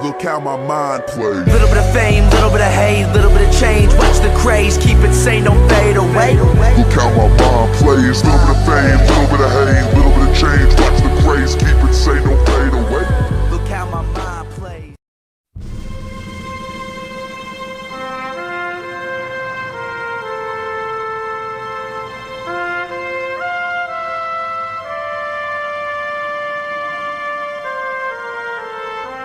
Look how my mind plays. Little bit of fame, little bit of hate, little bit of change. Watch the craze, keep it sane, don't fade away. Look how my mind plays. Little bit of fame, little bit of hate, little bit of change. Watch the craze, keep it sane, don't fade away. Look how my mind plays.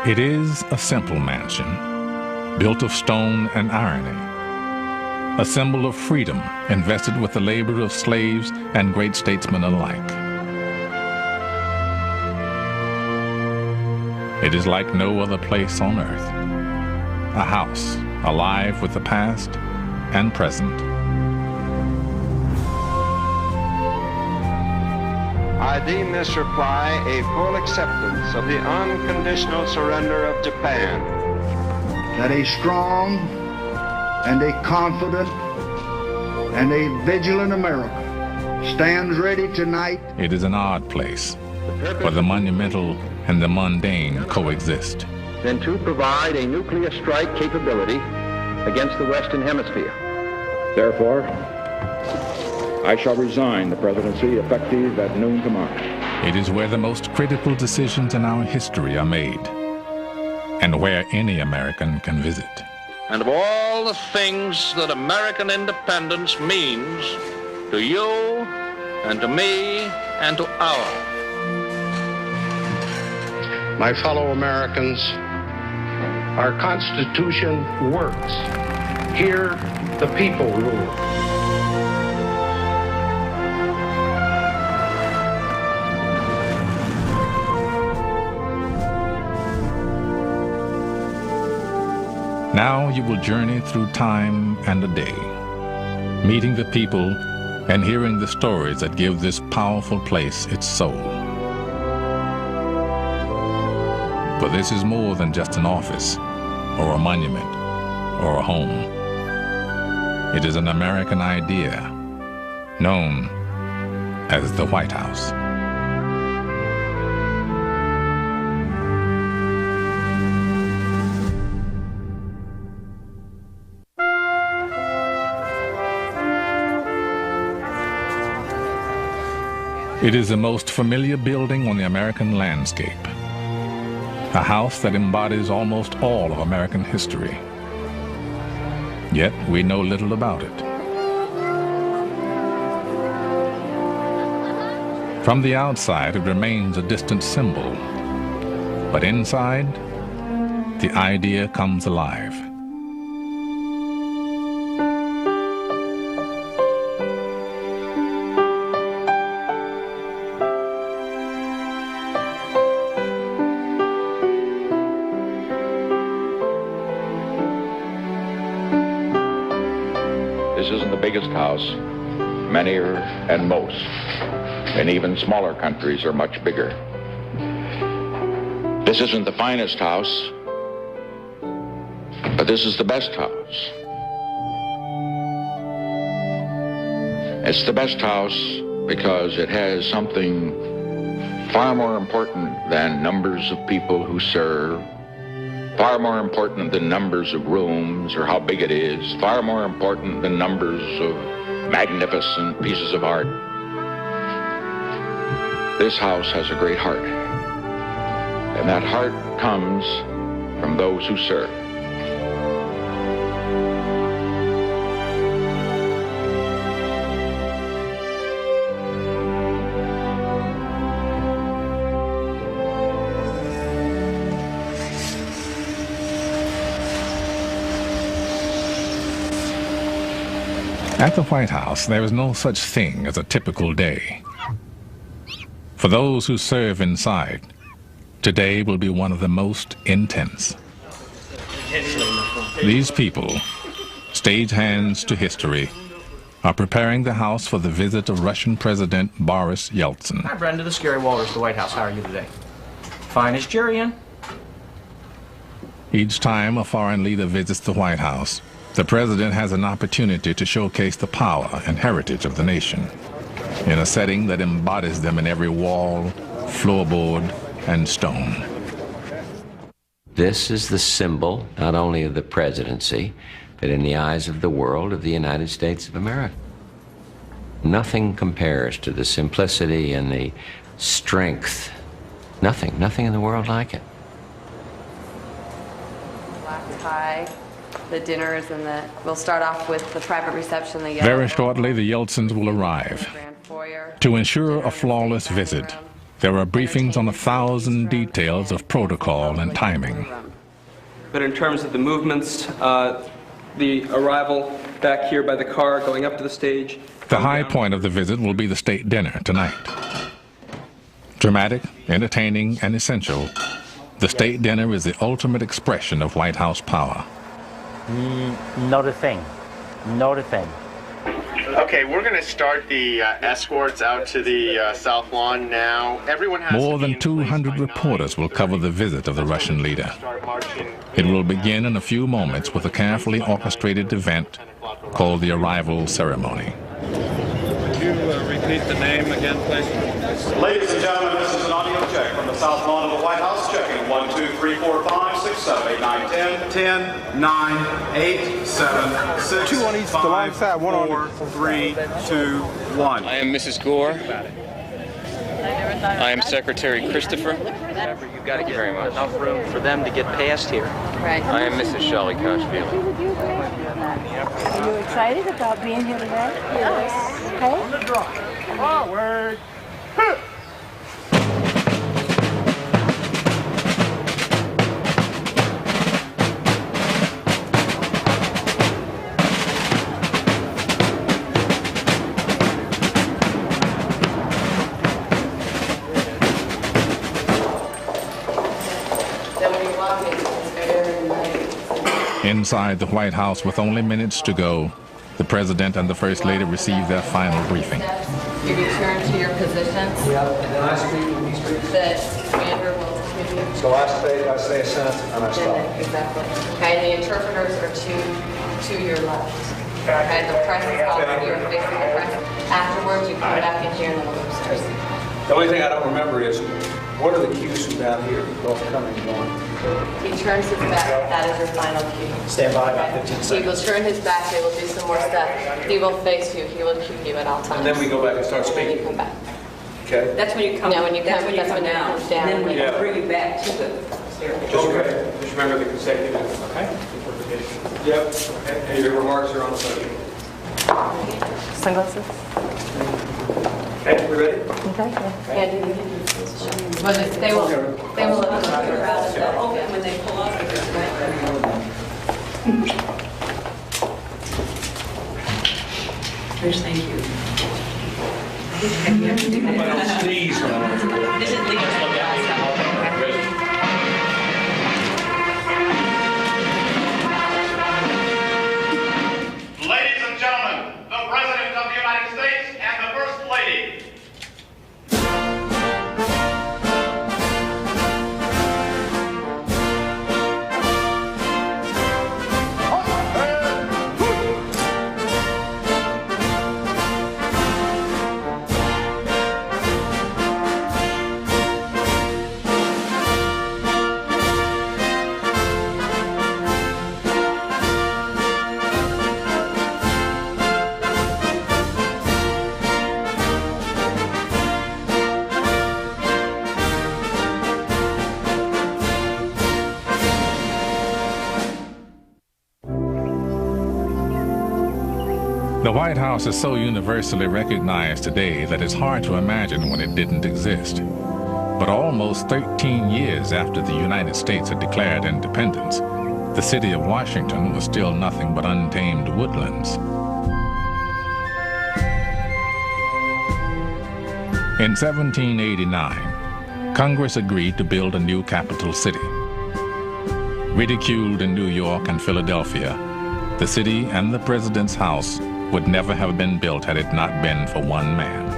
It is a simple mansion, built of stone and irony, a symbol of freedom invested with the labor of slaves and great statesmen alike. It is like no other place on earth, a house alive with the past and present. I deem this reply a full acceptance of the unconditional surrender of Japan. That a strong and a confident and a vigilant America stands ready tonight. It is an odd place where the monumental and the mundane coexist. Then to provide a nuclear strike capability against the Western Hemisphere. Therefore, I shall resign the presidency effective at noon tomorrow. It is where the most critical decisions in our history are made, and where any American can visit. And of all the things that American independence means to you and to me and to our. My fellow Americans, our Constitution works. Here, the people rule. Now you will journey through time and a day, meeting the people and hearing the stories that give this powerful place its soul. For this is more than just an office, or a monument, or a home. It is an American idea, known as the White House. It is the most familiar building on the American landscape, a house that embodies almost all of American history. Yet we know little about it. From the outside, it remains a distant symbol, but inside, the idea comes alive. This isn't the biggest house. Many are, and most, and even smaller countries are much bigger. This isn't the finest house, but this is the best house. It's the best house because it has something far more important than numbers of people who serve, far more important than numbers of rooms or how big it is, far more important than numbers of magnificent pieces of art. This house has a great heart, and that heart comes from those who serve. At the White House, there is no such thing as a typical day. For those who serve inside, today will be one of the most intense. These people, stagehands to history, are preparing the house for the visit of Russian President Boris Yeltsin. Hi, Brenda. This is Gary Walters, the White House. How are you today? Fine. Is Jerry in? Each time a foreign leader visits the White House, the president has an opportunity to showcase the power and heritage of the nation in a setting that embodies them in every wall, floorboard, and stone. This is the symbol, not only of the presidency, but in the eyes of the world, of the United States of America. Nothing compares to the simplicity and the strength. Nothing in the world like it. Black tie, the dinners, and we'll start off with the private reception. Very shortly, the Yeltsins will arrive. To ensure a flawless visit, there are briefings on 1,000 details of protocol and timing. But in terms of the movements, the arrival back here by the car, going up to the stage. The high point of the visit will be the state dinner tonight. Dramatic, entertaining, and essential, the state dinner is the ultimate expression of White House power. Not a thing. Not a thing. Okay, we're going to start the escorts out to the South Lawn now. Everyone has More than 200 reporters will cover the visit of the Russian leader. It will begin in a few moments with a carefully orchestrated event called the arrival ceremony. Would you repeat the name again, please? Ladies and gentlemen, this is an audio check from the South Lawn of the White House. Checking 1, 2, 3, 4, 5, 6, 7, 8, 9, 10. 10, 9, 8, 7, 6, 2 on each, 5, the long side, 1 4, on 3, 2, 1. I am Mrs. Gore. I am Secretary Christopher. You've got to get enough room for them to get past here. Right. I am Mrs. Shelley Kashvili. Are you excited about being here today? Yes. Okay. Forward. Inside the White House, with only minutes to go, the President and the First Lady receive their final briefing. You return to your positions. Yeah, and then I speak when he speaks. The commander will give you. So I say a sentence and I stop. Exactly. Okay, and the interpreters are to your left. Okay, the press is all you're facing the press. Afterwards, you come back in here and then we'll go upstairs. The only thing I don't remember is, what are the cues from down here, both coming and going? He turns his back. That is your final cue. Stand by about 15 He seconds. will turn his back. They will do some more stuff. He will face you. He will cue you at all times. And then we go back and start And speaking. then you come back. Okay. That's when you come. No, when you that's come, when you that's come when it down. comes down. Then we Yeah. bring you back to the staircase. Okay. Just remember the consecutive. Okay. Yep. And your remarks are on the subject. Sunglasses? Okay, we ready? Okay. Andy, you can well, they will look around. Okay, when they pull off. Trish, thank you. You have to do that. I don't sneeze when I'm on the floor. This is legal. Ladies and gentlemen, the President of the United States and the First Lady. The White House is so universally recognized today that it's hard to imagine when it didn't exist. But almost 13 years after the United States had declared independence, the city of Washington was still nothing but untamed woodlands. In 1789, Congress agreed to build a new capital city. Ridiculed in New York and Philadelphia, the city and the president's house would never have been built had it not been for one man.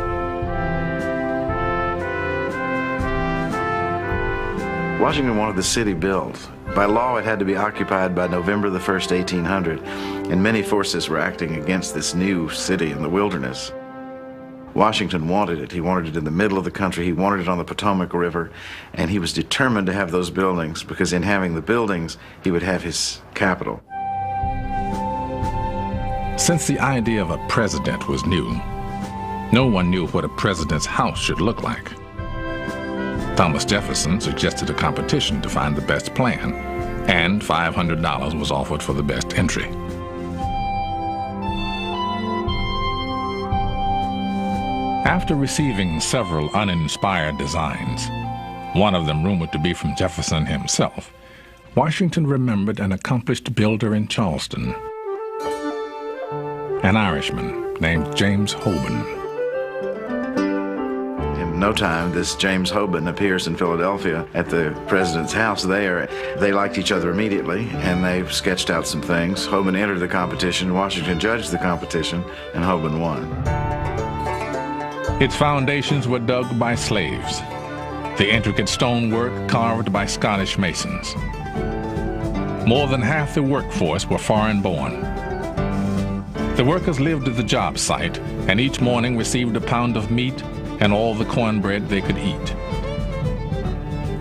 Washington wanted the city built. By law, it had to be occupied by November the 1st, 1800, and many forces were acting against this new city in the wilderness. Washington wanted it. He wanted it in the middle of the country. He wanted it on the Potomac River. And he was determined to have those buildings because in having the buildings, he would have his capital. Since the idea of a president was new, no one knew what a president's house should look like. Thomas Jefferson suggested a competition to find the best plan, and $500 was offered for the best entry. After receiving several uninspired designs, one of them rumored to be from Jefferson himself, Washington remembered an accomplished builder in Charleston, an Irishman named James Hoban. In no time, this James Hoban appears in Philadelphia at the president's house there. They liked each other immediately, and they sketched out some things. Hoban entered the competition, Washington judged the competition, and Hoban won. Its foundations were dug by slaves, the intricate stonework carved by Scottish masons. More than half the workforce were foreign-born. The workers lived at the job site and each morning received a pound of meat and all the cornbread they could eat.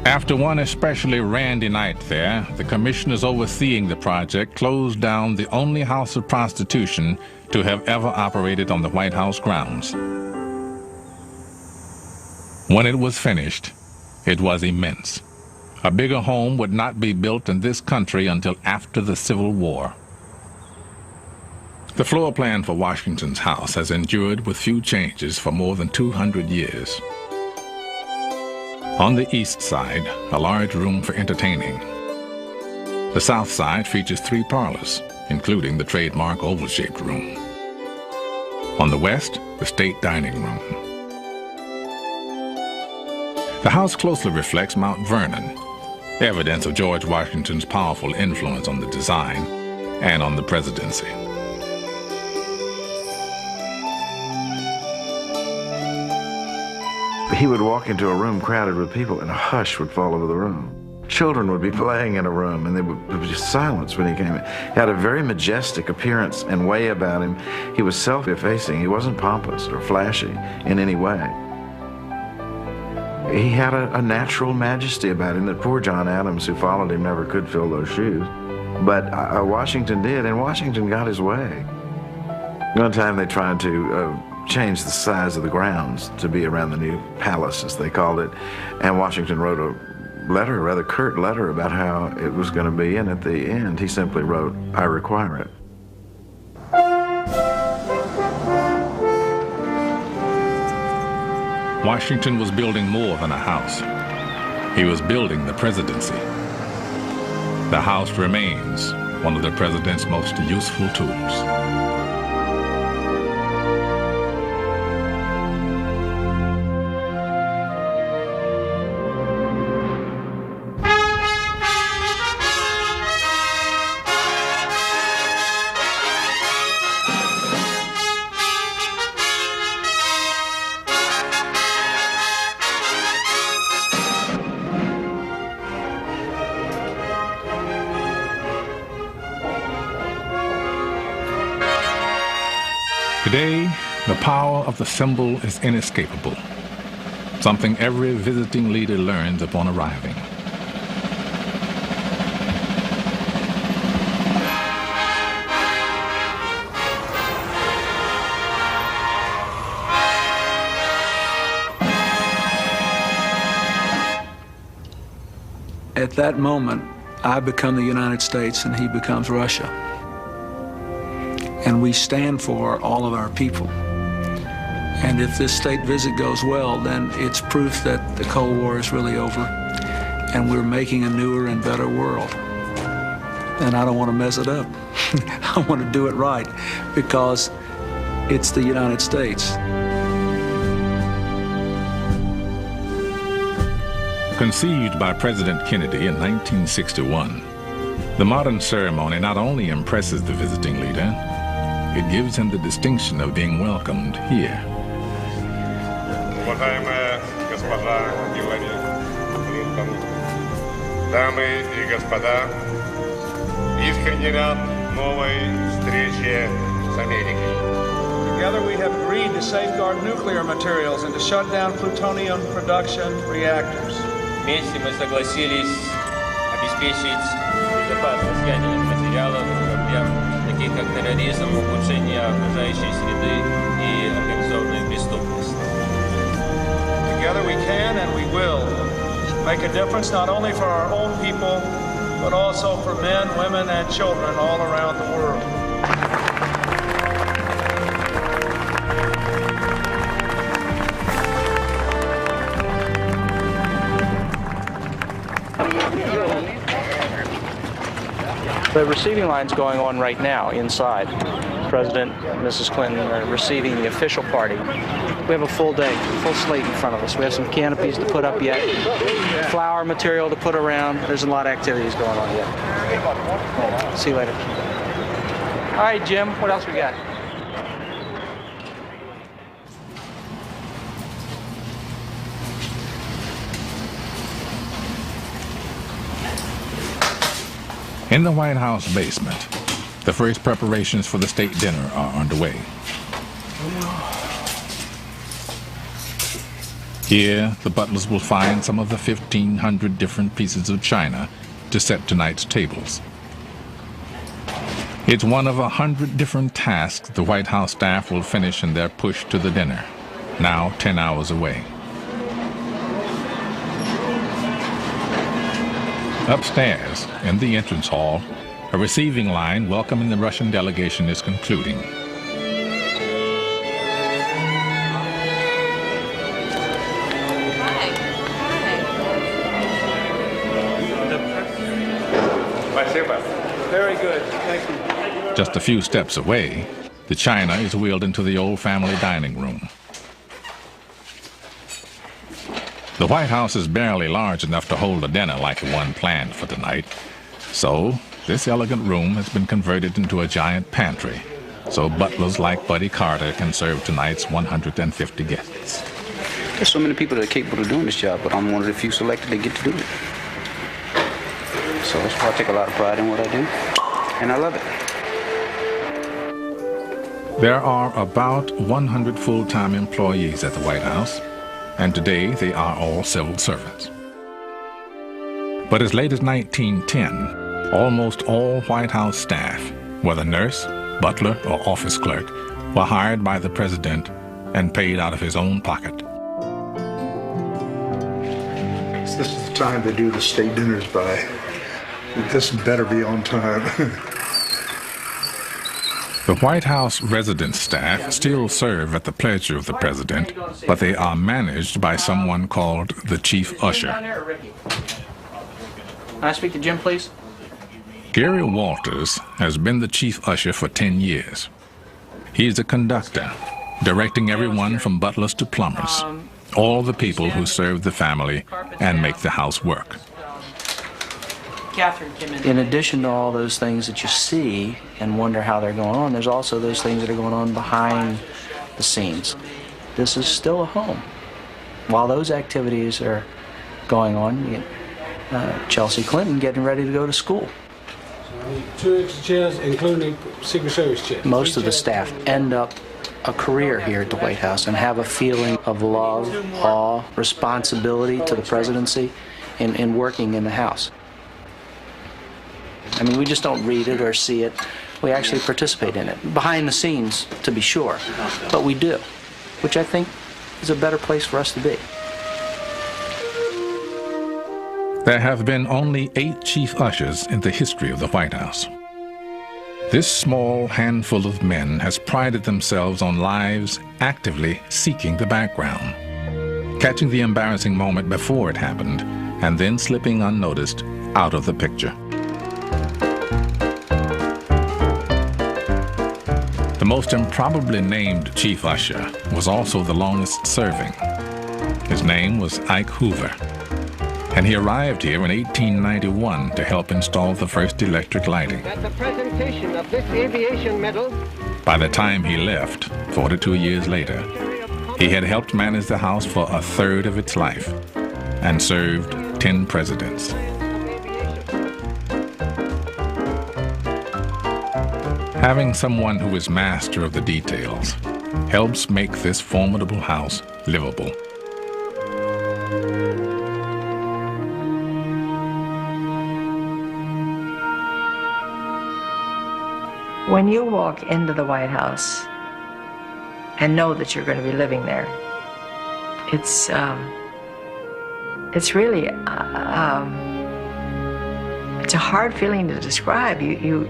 After one especially randy night there, the commissioners overseeing the project closed down the only house of prostitution to have ever operated on the White House grounds. When it was finished, it was immense. A bigger home would not be built in this country until after the Civil War. The floor plan for Washington's house has endured with few changes for more than 200 years. On the east side, a large room for entertaining. The south side features 3 parlors, including the trademark oval-shaped room. On the west, the state dining room. The house closely reflects Mount Vernon, evidence of George Washington's powerful influence on the design and on the presidency. He would walk into a room crowded with people and a hush would fall over the room. Children would be playing in a room and there would be silence when he came in. He had a very majestic appearance and way about him. He was self-effacing. He wasn't pompous or flashy in any way. He had a natural majesty about him that poor John Adams, who followed him, never could fill those shoes. But Washington did, and Washington got his way. One time they tried to changed the size of the grounds to be around the new palace, as they called it, and Washington wrote a letter, a rather curt letter, about how it was going to be, and at the end he simply wrote, "I require it." Washington was building more than a house. He was building the presidency. The house remains one of the president's most useful tools. Today, the power of the symbol is inescapable, something every visiting leader learns upon arriving. At that moment, I become the United States and he becomes Russia. And we stand for all of our people. And if this state visit goes well, then it's proof that the Cold War is really over and we're making a newer and better world. And I don't want to mess it up. I want to do it right because it's the United States. Conceived by President Kennedy in 1961, the modern ceremony not only impresses the visiting leader, it gives him the distinction of being welcomed here. Уважаемая госпожа Хиллари Клинтон, дамы и господа, искренне рад новой встрече с Америкой. Together we have agreed to safeguard nuclear materials and to shut down plutonium production reactors. Вместе мы согласились обеспечить безопасность ядерных материалов в проблем, таких как терроризм, ухудшение окружающей среды и организованная преступность. Together we can and we will make a difference not only for our own people, but also for men, women, and children all around the world. The receiving line's going on right now inside. President and Mrs. Clinton are receiving the official party. We have a full day, full slate in front of us. We have some canopies to put up yet, flower material to put around. There's a lot of activities going on yet. See you later. All right, Jim, what else we got? In the White House basement, the first preparations for the state dinner are underway. Here, the butlers will find some of the 1,500 different pieces of china to set tonight's tables. It's one of 100 different tasks the White House staff will finish in their push to the dinner, now 10 hours away. Upstairs, in the entrance hall, a receiving line welcoming the Russian delegation is concluding. Very good. Thank you. Just a few steps away, the china is wheeled into the old family dining room. The White House is barely large enough to hold a dinner like the one planned for tonight. So, this elegant room has been converted into a giant pantry, so butlers like Buddy Carter can serve tonight's 150 guests. There's so many people that are capable of doing this job, but I'm one of the few selected that get to do it. So that's why I take a lot of pride in what I do, and I love it. There are about 100 full-time employees at the White House, and today they are all civil servants. But as late as 1910, almost all White House staff, whether nurse, butler, or office clerk, were hired by the president and paid out of his own pocket. This is the time they do the state dinners by. This better be on time. The White House residence staff still serve at the pleasure of the president, but they are managed by someone called the chief usher. Can I speak to Jim, please? Gary Walters has been the chief usher for 10 years. He's a conductor, directing everyone from butlers to plumbers, all the people who serve the family and make the house work. In addition to all those things that you see and wonder how they're going on, there's also those things that are going on behind the scenes. This is still a home. While those activities are going on, you get Chelsea Clinton getting ready to go to school. 2 extra chairs, including Secret Service chairs. Most of the staff end up a career here at the White House and have a feeling of love, awe, responsibility to the presidency in working in the House. I mean, we just don't read it or see it. We actually participate in it. Behind the scenes, to be sure, but we do, which I think is a better place for us to be. There have been only 8 chief ushers in the history of the White House. This small handful of men has prided themselves on lives actively seeking the background, catching the embarrassing moment before it happened, and then slipping unnoticed out of the picture. The most improbably named chief usher was also the longest serving. His name was Ike Hoover, and he arrived here in 1891 to help install the first electric lighting. At the presentation of this aviation medal. By the time he left, 42 years later, he had helped manage the House for a third of its life and served 10 presidents. Having someone who is master of the details helps make this formidable house livable. When you walk into the White House and know that you're going to be living there, it's really it's a hard feeling to describe. You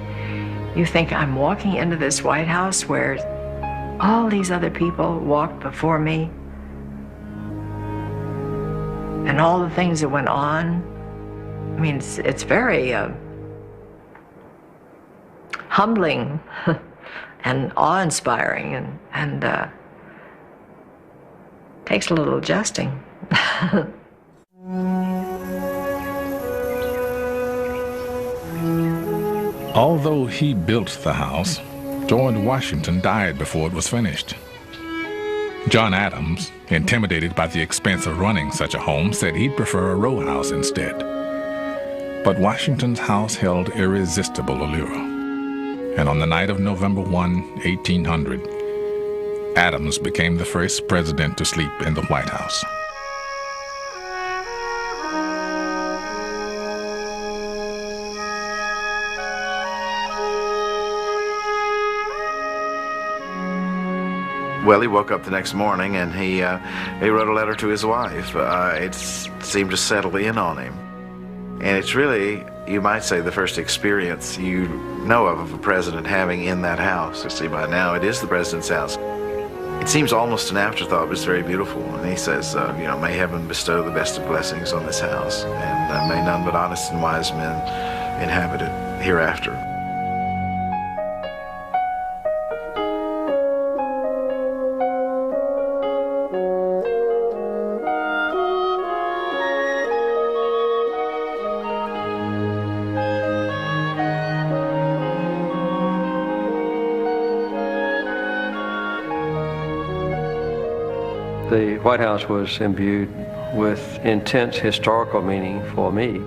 think, I'm walking into this White House where all these other people walked before me, and all the things that went on. I mean, it's very humbling and awe-inspiring, and takes a little adjusting. Although he built the house, George Washington died before it was finished. John Adams, intimidated by the expense of running such a home, said he'd prefer a row house instead. But Washington's house held irresistible allure. And on the night of November 1, 1800, Adams became the first president to sleep in the White House. Well, he woke up the next morning and he wrote a letter to his wife. It seemed to settle in on him. And it's really, you might say, the first experience you know of a president having in that house. You see, by now it is the president's house. It seems almost an afterthought, but it's very beautiful. And he says, you know, may heaven bestow the best of blessings on this house, and may none but honest and wise men inhabit it hereafter. The White House was imbued with intense historical meaning for me.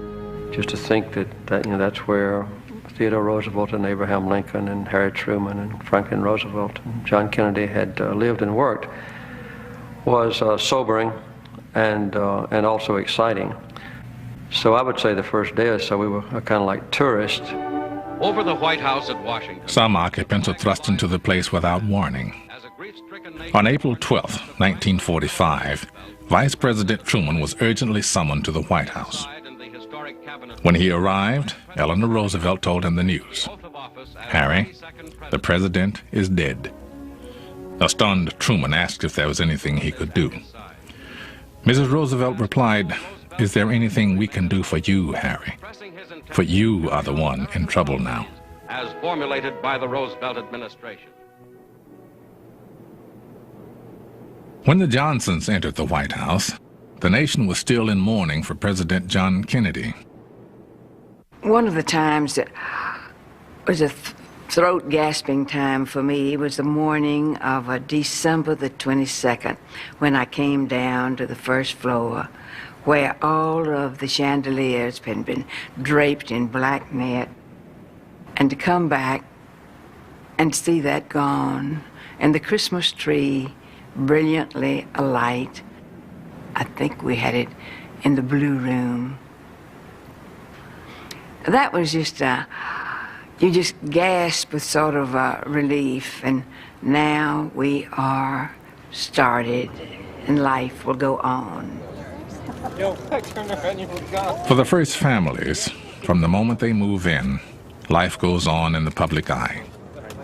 Just to think that you know, that's where Theodore Roosevelt and Abraham Lincoln and Harry Truman and Franklin Roosevelt and John Kennedy had lived and worked was sobering and also exciting. So I would say the first day or so we were kind of like tourists. Over the White House at Washington. Some occupants are thrust into the place without warning. On April 12, 1945, Vice President Truman was urgently summoned to the White House. When he arrived, Eleanor Roosevelt told him the news. Harry, the president is dead. A stunned Truman asked if there was anything he could do. Mrs. Roosevelt replied, "Is there anything we can do for you, Harry? For you are the one in trouble now." As formulated by the Roosevelt administration. When the Johnsons entered the White House, the nation was still in mourning for President John Kennedy. One of the times that was a throat-gasping time for me was the morning of December the 22nd, when I came down to the first floor, where all of the chandeliers had been draped in black net, and to come back and see that gone, and the Christmas tree brilliantly alight. I think we had it in the Blue Room. That was just, you just gasp with sort of relief, and now we are started, and life will go on. For the first families, from the moment they move in, life goes on in the public eye.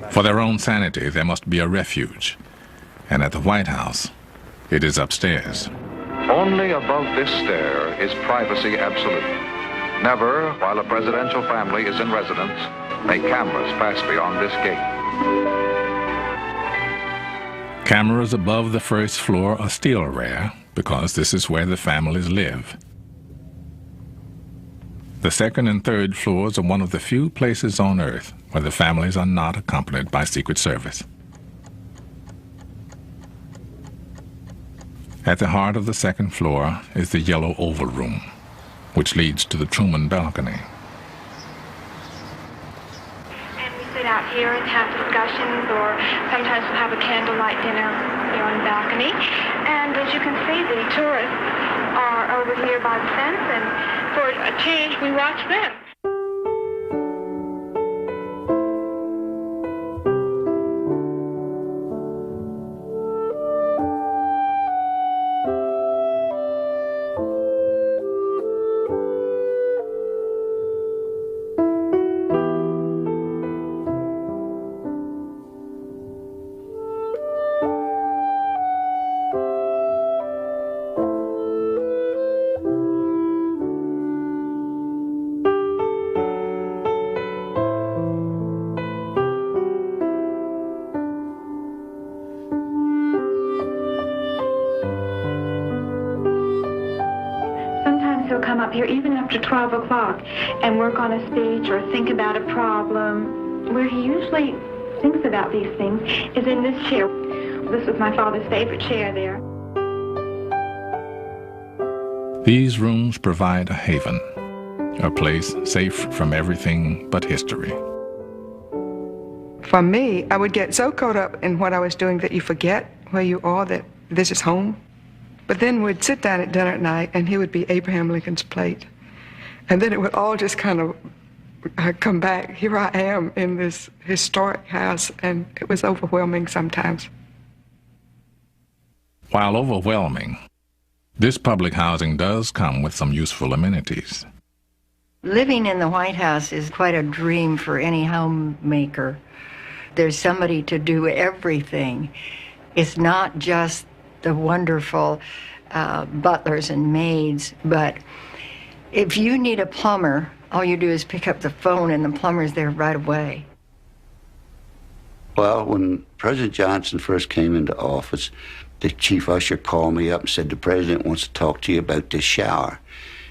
For their own sanity, there must be a refuge. And at the White House, it is upstairs. Only above this stair is privacy absolute. Never, while a presidential family is in residence, may cameras pass beyond this gate. Cameras above the first floor are still rare because this is where the families live. The second and third floors are one of the few places on Earth where the families are not accompanied by Secret Service. At the heart of the second floor is the yellow oval room, which leads to the Truman balcony. And we sit out here and have discussions, or sometimes we'll have a candlelight dinner here on the balcony. And as you can see, the tourists are over here by the fence, and for a change, we watch them. He'll come up here even after 12 o'clock and work on a speech or think about a problem. Where he usually thinks about these things is in this chair. This was my father's favorite chair there. These rooms provide a haven, a place safe from everything but history. For me, I would get so caught up in what I was doing that you forget where you are, that this is home. But then we'd sit down at dinner at night, and here would be Abraham Lincoln's plate. And then it would all just kind of come back. Here I am in this historic house, and it was overwhelming sometimes. While overwhelming, this public housing does come with some useful amenities. Living in the White House is quite a dream for any homemaker. There's somebody to do everything. It's not just the wonderful butlers and maids, but if you need a plumber, all you do is pick up the phone and the plumber's there right away. Well, when President Johnson first came into office, the chief usher called me up and said, the president wants to talk to you about this shower.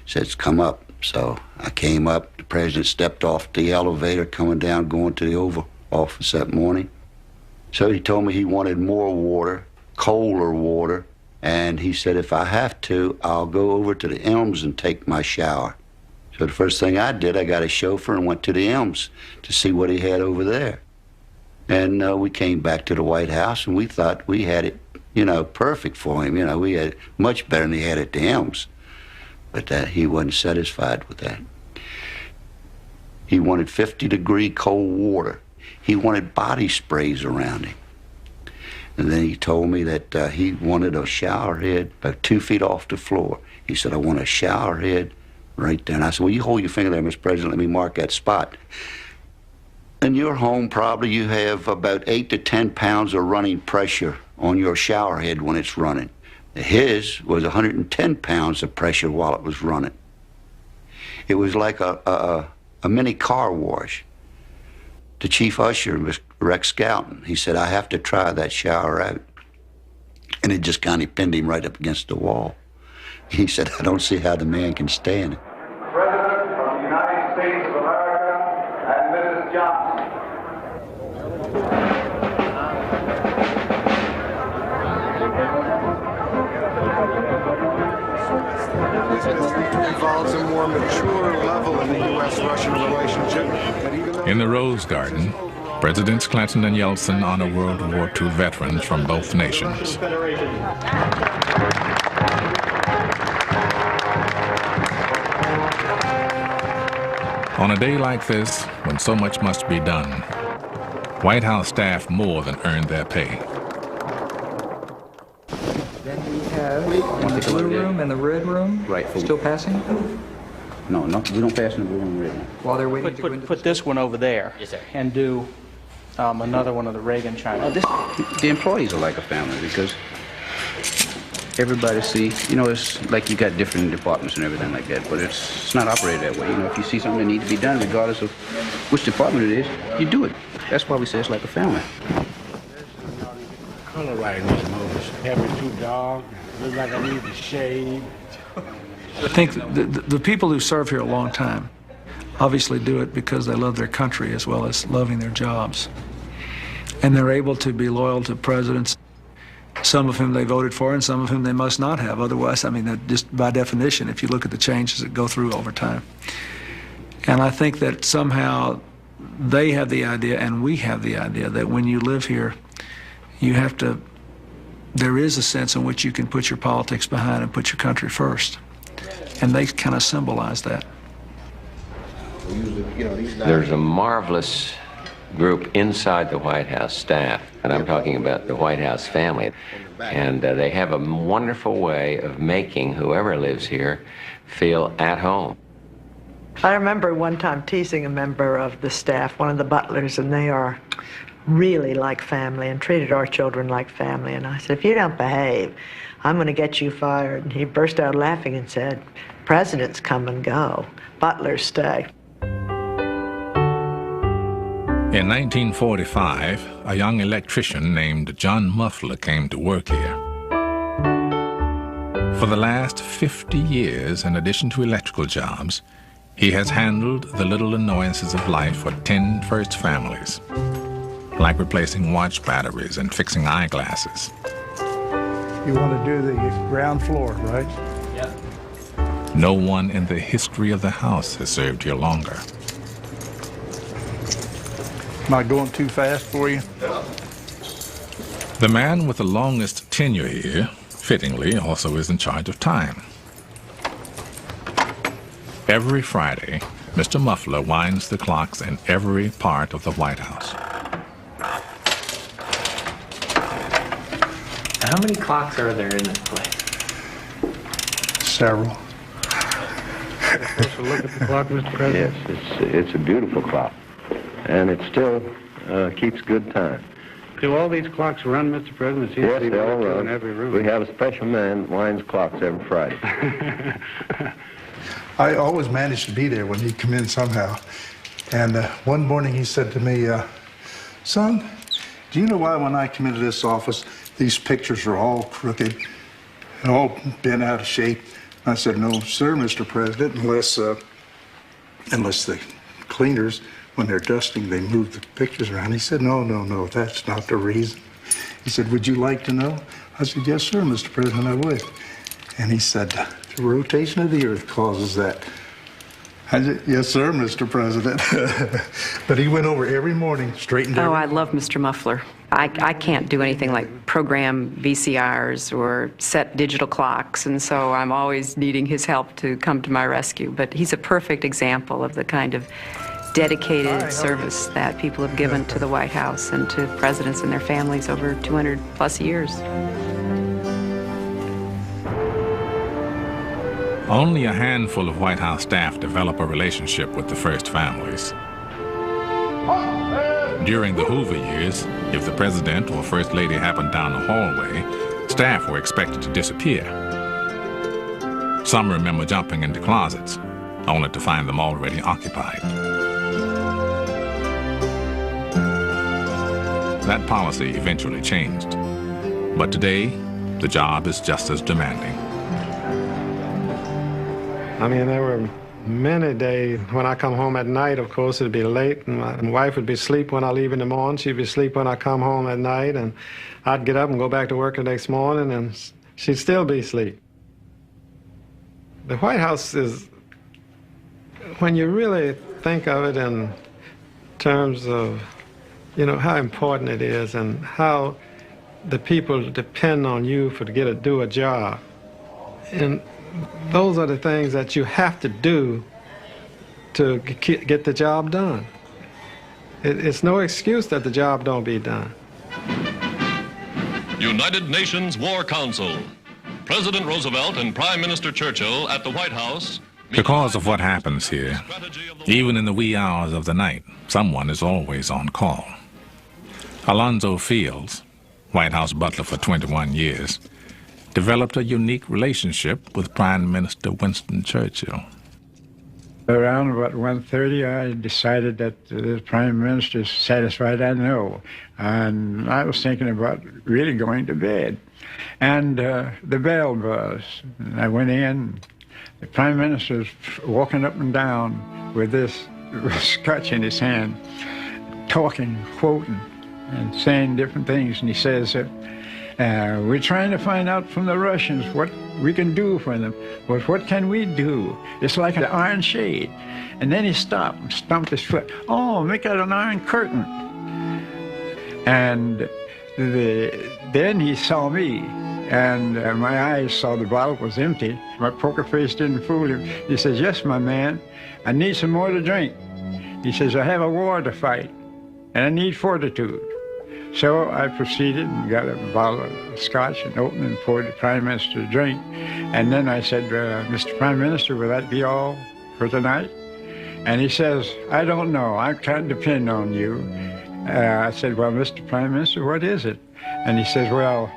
He said, come up. So I came up, the president stepped off the elevator coming down, going to the Oval Office that morning. So he told me he wanted more water, colder water, and he said, if I have to, I'll go over to the Elms and take my shower. So the first thing I did, I got a chauffeur and went to the Elms to see what he had over there. And we came back to the White House, and we thought we had it, perfect for him. We had it much better than he had at the Elms. But he wasn't satisfied with that. He wanted 50-degree cold water. He wanted body sprays around him. And then he told me that he wanted a shower head about 2 feet off the floor. He said, I want a shower head right there. And I said, well, you hold your finger there, Mr. President, let me mark that spot. In your home, probably you have about 8 to 10 pounds of running pressure on your shower head when it's running. His was 110 pounds of pressure while it was running. It was like a mini car wash. The chief usher was Rex Scouten. He said, I have to try that shower out. And it just kind of pinned him right up against the wall. He said, I don't see how the man can stand it. President of the United States of America and Mrs. Johnson. Involves a more mature level in the U.S.-Russian relationship. In the Rose Garden, Presidents Clinton and Yeltsin honor World War II veterans from both nations. On a day like this, when so much must be done, White House staff more than earned their pay. Then we have the blue room and the red room. Right. Still passing? No, we don't pass in the blue room red room. While they're waiting to go into Put this one over there. Yes, sir. And do another one of the Reagan China. The employees are like a family because everybody see, it's like you got different departments and everything like that, but it's not operated that way. If you see something that needs to be done, regardless of which department it is, you do it. That's why we say it's like a family. Color right now, having too dark, look like I need to shave. I think the people who serve here a long time obviously do it because they love their country as well as loving their jobs. And they're able to be loyal to presidents, some of whom they voted for and some of whom they must not have. Otherwise, just by definition, if you look at the changes that go through over time. And I think that somehow they have the idea, and we have the idea, that when you live here, you have to, there is a sense in which you can put your politics behind and put your country first. And they kind of symbolize that. There's a marvelous group inside the White House staff, and I'm talking about the White House family. And they have a wonderful way of making whoever lives here feel at home. I remember one time teasing a member of the staff, one of the butlers, and they are really like family and treated our children like family. And I said, if you don't behave, I'm going to get you fired. And he burst out laughing and said, presidents come and go, butlers stay. In 1945, a young electrician named John Muffler came to work here. For the last 50 years, in addition to electrical jobs, he has handled the little annoyances of life for 10 first families, like replacing watch batteries and fixing eyeglasses. You want to do the ground floor, right? Yeah. No one in the history of the house has served here longer. Am I going too fast for you? The man with the longest tenure here, fittingly, also is in charge of time. Every Friday, Mr. Muffler winds the clocks in every part of the White House. How many clocks are there in this place? Several. Supposed to look at the clock, Mr. President? Yes, it's a beautiful clock, and it still keeps good time. Do all these clocks run, Mr. President? Yes, they all run. In every room. We have a special man that winds clocks every Friday. I always managed to be there when he'd come in somehow. And one morning he said to me, son, do you know why when I come into this office, these pictures are all crooked and all bent out of shape? I said, no, sir, Mr. President, unless the cleaners, when they're dusting, they move the pictures around. He said, no, that's not the reason. He said, would you like to know? I said, yes, sir, Mr. President, I would. And he said, the rotation of the earth causes that. I said, yes, sir, Mr. President. But he went over every morning, straightened out. Oh, I love Mr. Muffler. I can't do anything like program VCRs or set digital clocks, and so I'm always needing his help to come to my rescue. But he's a perfect example of the kind of dedicated service that people have given to the White House and to presidents and their families over 200 plus years. Only a handful of White House staff develop a relationship with the first families. During the Hoover years, if the president or first lady happened down the hallway, staff were expected to disappear. Some remember jumping into closets, only to find them already occupied. That policy eventually changed, but today, the job is just as demanding. I mean, there were many days when I come home at night, of course, it'd be late, and my wife would be asleep when I leave in the morning. She'd be asleep when I come home at night, and I'd get up and go back to work the next morning, and she'd still be asleep. The White House is, when you really think of it in terms of, you know, how important it is and how the people depend on you to do a job. And those are the things that you have to do to get the job done. It's no excuse that the job don't be done. United Nations War Council. President Roosevelt and Prime Minister Churchill at the White House. Because of what happens here, even in the wee hours of the night, someone is always on call. Alonzo Fields, White House butler for 21 years, developed a unique relationship with Prime Minister Winston Churchill. Around about 1:30, I decided that the Prime Minister's satisfied, I know. And I was thinking about really going to bed. And the bell buzzed. And I went in. The Prime Minister's walking up and down with this scotch in his hand, talking, quoting, and saying different things. And he says, We're trying to find out from the Russians what we can do for them. But what can we do? It's like an iron shade. And then he stopped and stomped his foot. Oh, make that an iron curtain. And then he saw me, and my eyes saw the bottle was empty. My poker face didn't fool him. He says, yes, my man, I need some more to drink. He says, I have a war to fight, and I need fortitude. So I proceeded and got a bottle of scotch and opened and poured the Prime Minister a drink. And then I said, Mr. Prime Minister, will that be all for tonight? And he says, I don't know. I can't depend on you. I said, well, Mr. Prime Minister, what is it? And he says, well,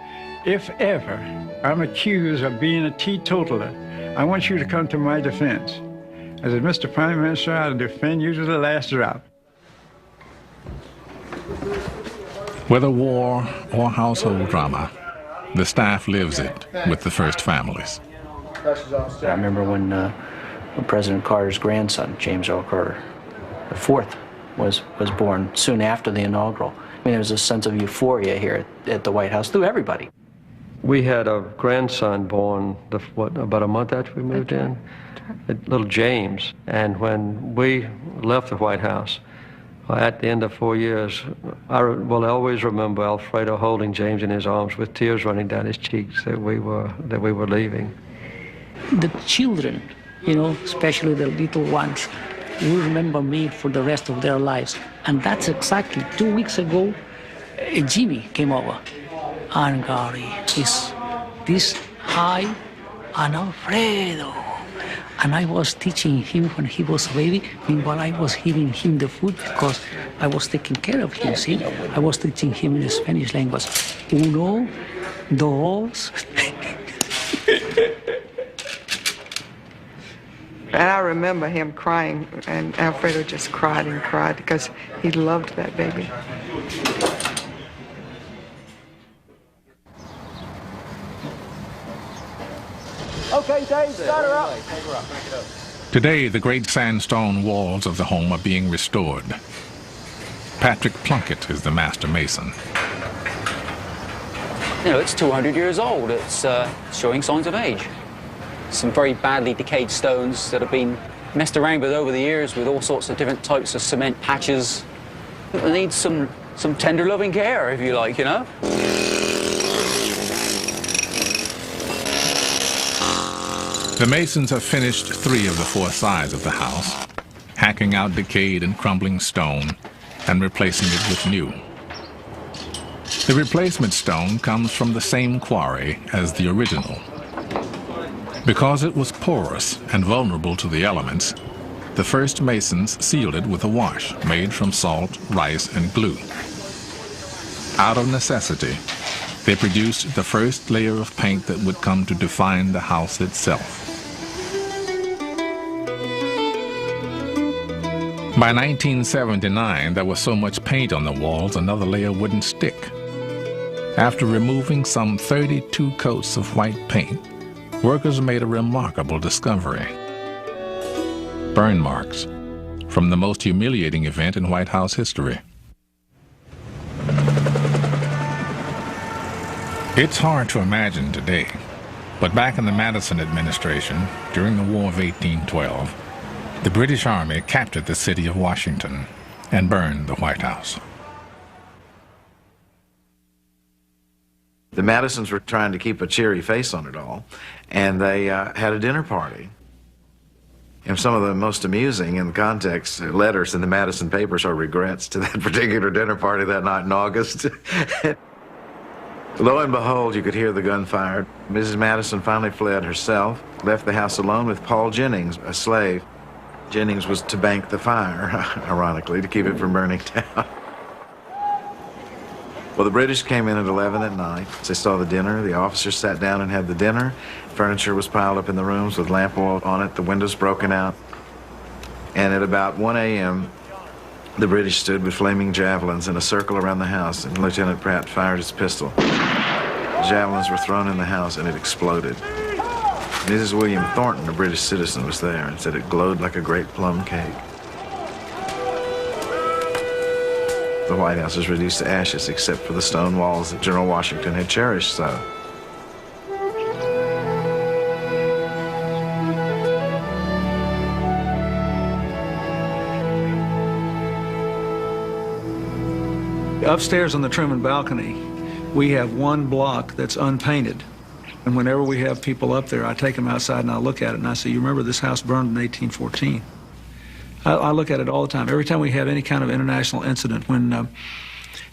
if ever I'm accused of being a teetotaler, I want you to come to my defense. I said, Mr. Prime Minister, I'll defend you to the last drop. Whether war or household drama, the staff lives it with the first families. I remember when President Carter's grandson, James Earl Carter, the fourth, was born soon after the inaugural. I mean, there was a sense of euphoria here at the White House through everybody. We had a grandson born, about a month after we moved in, little James. And when we left the White House, at the end of 4 years, I will always remember Alfredo holding James in his arms with tears running down his cheeks that we were leaving. The children, you know, especially the little ones, will remember me for the rest of their lives. And that's exactly 2 weeks ago, Jimmy came over. And Gary is this high, and Alfredo. And I was teaching him when he was a baby. Meanwhile, I was giving him the food because I was taking care of him, see? I was teaching him in the Spanish language. Uno, dos. And I remember him crying, and Alfredo just cried and cried because he loved that baby. Okay, Dave, start her up. Today, the great sandstone walls of the home are being restored. Patrick Plunkett is the master mason. You know, it's 200 years old. It's showing signs of age. Some very badly decayed stones that have been messed around with over the years with all sorts of different types of cement patches. It needs some tender loving care, if you like, you know? The masons have finished 3 of the 4 sides of the house, hacking out decayed and crumbling stone and replacing it with new. The replacement stone comes from the same quarry as the original. Because it was porous and vulnerable to the elements, the first masons sealed it with a wash made from salt, rice, and glue. Out of necessity, they produced the first layer of paint that would come to define the house itself. By 1979, there was so much paint on the walls another layer wouldn't stick. After removing some 32 coats of white paint, workers made a remarkable discovery. Burn marks from the most humiliating event in White House history. It's hard to imagine today, but back in the Madison administration, during the War of 1812, the British Army captured the city of Washington and burned the White House. The Madisons were trying to keep a cheery face on it all, and they had a dinner party. And some of the most amusing in the context letters in the Madison papers are regrets to that particular dinner party that night in August. Lo and behold, you could hear the gunfire. Mrs. Madison finally fled herself, left the house alone with Paul Jennings, a slave. Jennings was to bank the fire, ironically, to keep it from burning down. Well, the British came in at 11 at night. They saw the dinner. The officers sat down and had the dinner. Furniture was piled up in the rooms with lamp oil on it. The windows broken out. And at about 1 a.m., the British stood with flaming javelins in a circle around the house, and Lieutenant Pratt fired his pistol. The javelins were thrown in the house, and it exploded. Mrs. William Thornton, a British citizen, was there and said it glowed like a great plum cake. The White House is reduced to ashes except for the stone walls that General Washington had cherished so. Upstairs on the Truman balcony, we have one block that's unpainted. And whenever we have people up there, I take them outside and I look at it and I say, you remember this house burned in 1814? I look at it all the time. Every time we have any kind of international incident, when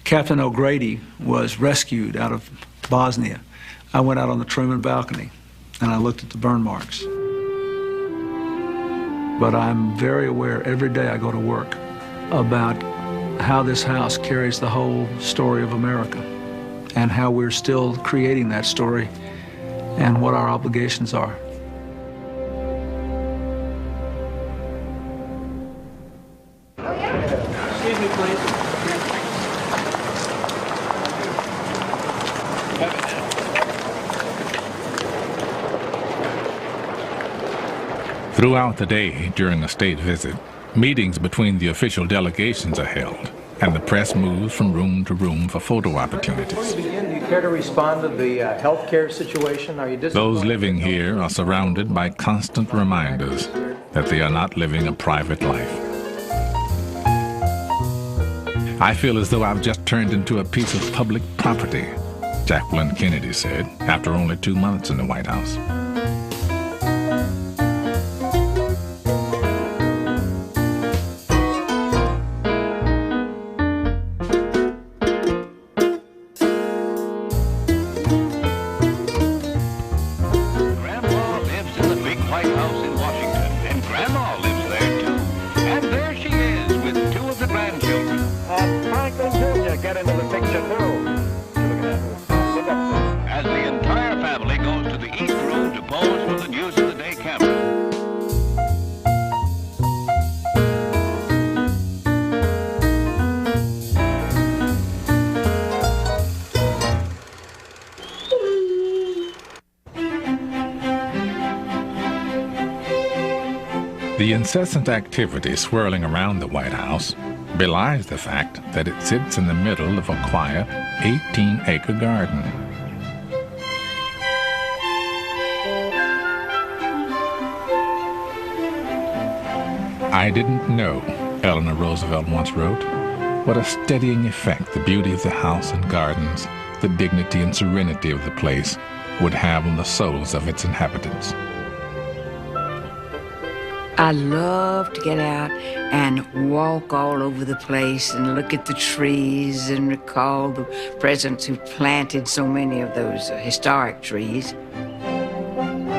Captain O'Grady was rescued out of Bosnia, I went out on the Truman balcony and I looked at the burn marks. But I'm very aware every day I go to work about how this house carries the whole story of America and how we're still creating that story and what our obligations are. Excuse me, please. Throughout the day during a state visit, meetings between the official delegations are held, and the press moves from room to room for photo opportunities. Before you begin, do you care to respond to the healthcare situation? Are you disappointed? Those living here are surrounded by constant reminders that they are not living a private life. I feel as though I've just turned into a piece of public property, Jacqueline Kennedy said after only 2 months in the White House. The incessant activity swirling around the White House belies the fact that it sits in the middle of a quiet 18-acre garden. I didn't know, Eleanor Roosevelt once wrote, what a steadying effect the beauty of the house and gardens, the dignity and serenity of the place would have on the souls of its inhabitants. I love to get out and walk all over the place and look at the trees and recall the presidents who planted so many of those historic trees.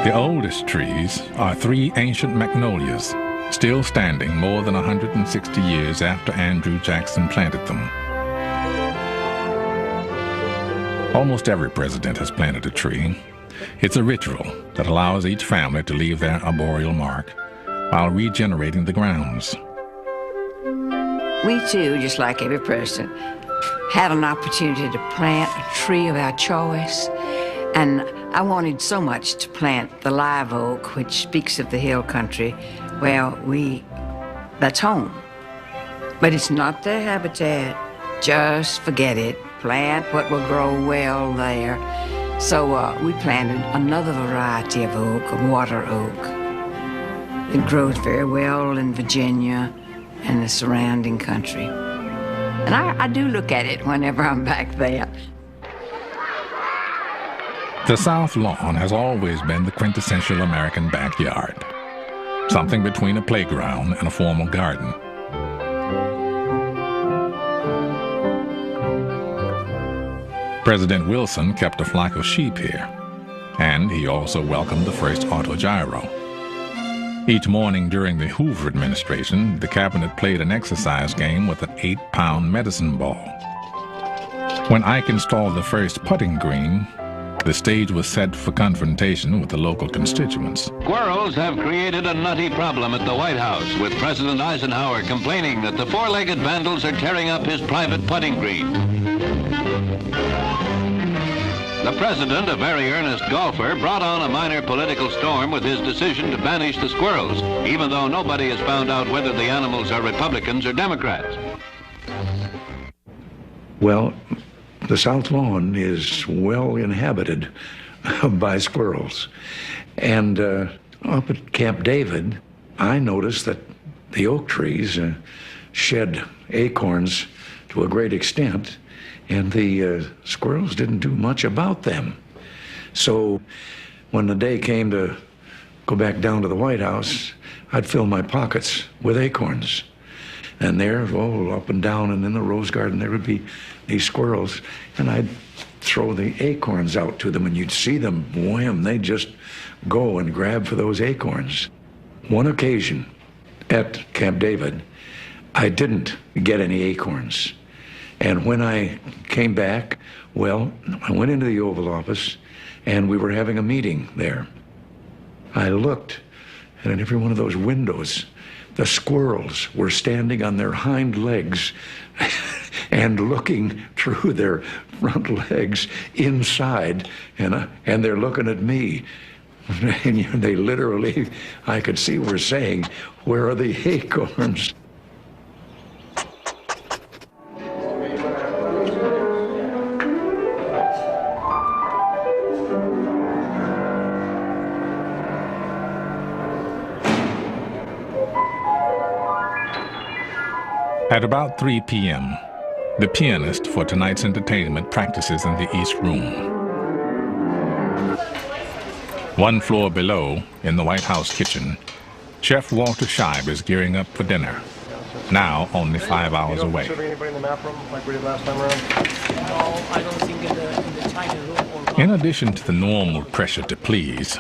The oldest trees are 3 ancient magnolias, still standing more than 160 years after Andrew Jackson planted them. Almost every president has planted a tree. It's a ritual that allows each family to leave their arboreal mark while regenerating the grounds. We too, just like every person, had an opportunity to plant a tree of our choice. And I wanted so much to plant the live oak, which speaks of the hill country. Well, that's home. But it's not their habitat. Just forget it. Plant what will grow well there. So we planted another variety of oak, a water oak. It grows very well in Virginia and the surrounding country. And I do look at it whenever I'm back there. The South Lawn has always been the quintessential American backyard, something between a playground and a formal garden. President Wilson kept a flock of sheep here, and he also welcomed the first autogyro. Each morning during the Hoover administration, the cabinet played an exercise game with an 8-pound medicine ball. When Ike installed the first putting green, the stage was set for confrontation with the local constituents. Squirrels have created a nutty problem at the White House, with President Eisenhower complaining that the four-legged vandals are tearing up his private putting green. The president, a very earnest golfer, brought on a minor political storm with his decision to banish the squirrels, even though nobody has found out whether the animals are Republicans or Democrats. Well, the South Lawn is well inhabited by squirrels. And up at Camp David, I noticed that the oak trees shed acorns to a great extent, and the squirrels didn't do much about them. So when the day came to go back down to the White House, I'd fill my pockets with acorns. And there, up and down, and in the rose garden, there would be these squirrels, and I'd throw the acorns out to them, and you'd see them, wham, they'd just go and grab for those acorns. One occasion at Camp David, I didn't get any acorns. And when I came back, well, I went into the Oval Office, and we were having a meeting there. I looked, and in every one of those windows, the squirrels were standing on their hind legs and looking through their front legs inside, and they're looking at me. And they literally, I could see, were saying, "Where are the acorns?" At about 3 p.m., the pianist for tonight's entertainment practices in the East Room. One floor below, in the White House kitchen, Chef Walter Scheib is gearing up for dinner, now only 5 hours away. Anybody in the map room like we did last time around? No, I don't think in the China room or... In addition to the normal pressure to please,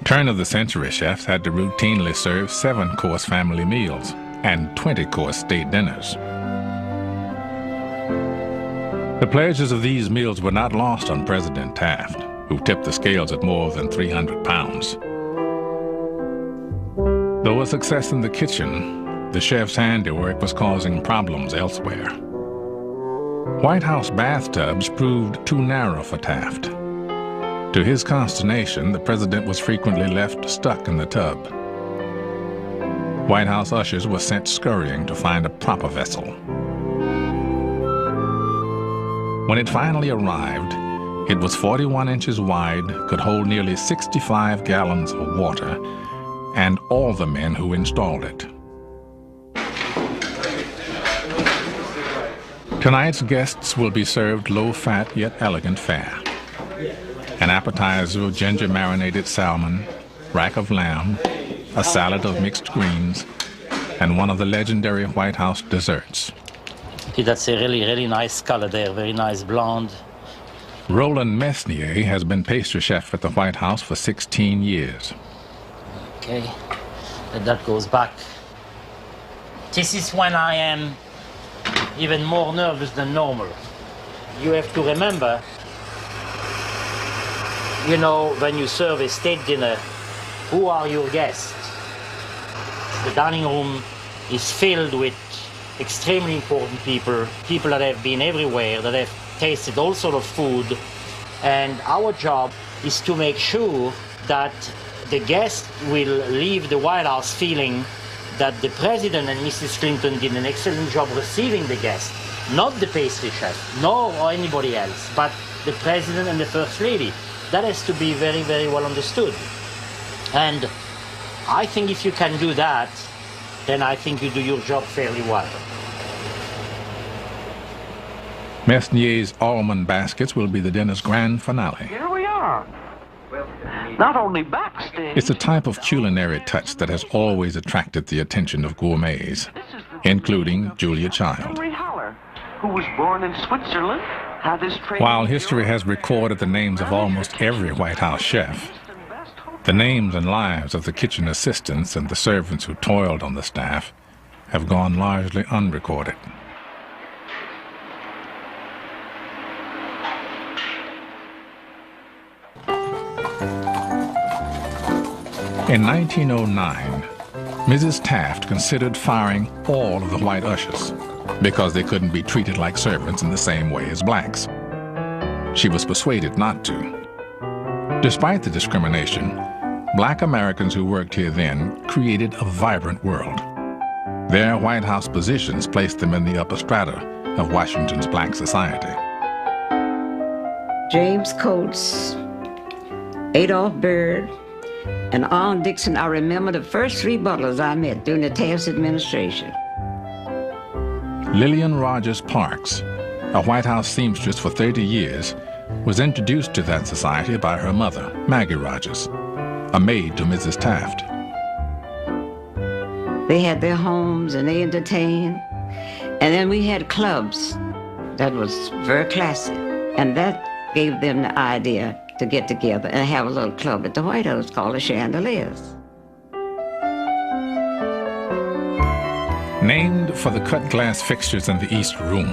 turn-of-the-century chefs had to routinely serve 7-course family meals and 20-course state dinners. The pleasures of these meals were not lost on President Taft, who tipped the scales at more than 300 pounds. Though a success in the kitchen, the chef's handiwork was causing problems elsewhere. White House bathtubs proved too narrow for Taft. To his consternation, the president was frequently left stuck in the tub. White House ushers were sent scurrying to find a proper vessel. When it finally arrived, it was 41 inches wide, could hold nearly 65 gallons of water, and all the men who installed it. Tonight's guests will be served low-fat yet elegant fare. An appetizer of ginger-marinated salmon, rack of lamb, a salad of mixed greens, and one of the legendary White House desserts. That's a really nice color there, very nice blonde. Roland Messnier has been pastry chef at the White House for 16 years. Okay, and that goes back. This is when I am even more nervous than normal. You have to remember, you know, when you serve a state dinner, who are your guests? The dining room is filled with extremely important people, people that have been everywhere, that have tasted all sorts of food, and our job is to make sure that the guests will leave the White House feeling that the President and Mrs. Clinton did an excellent job receiving the guests, not the pastry chef, nor anybody else, but the President and the First Lady. That has to be very, very well understood. And I think if you can do that, then I think you do your job fairly well. Messnier's almond baskets will be the dinner's grand finale. Here we are. Not only backstage. It's a type of culinary touch that has always attracted the attention of gourmets, including Julia Child. Henry Haller, who was born in Switzerland, had his training. While history has recorded the names of almost every White House chef, the names and lives of the kitchen assistants and the servants who toiled on the staff have gone largely unrecorded. In 1909, Mrs. Taft considered firing all of the white ushers because they couldn't be treated like servants in the same way as blacks. She was persuaded not to. Despite the discrimination, black Americans who worked here then created a vibrant world. Their White House positions placed them in the upper strata of Washington's black society. James Coates, Adolph Byrd, and Arnold Dixon. I remember the first 3 butlers I met during the Taft administration. Lillian Rogers Parks, a White House seamstress for 30 years, was introduced to that society by her mother, Maggie Rogers, a maid to Mrs. Taft. They had their homes and they entertained. And then we had clubs that was very classy. And that gave them the idea to get together and have a little club at the White House called the Chandeliers. Named for the cut glass fixtures in the East Room,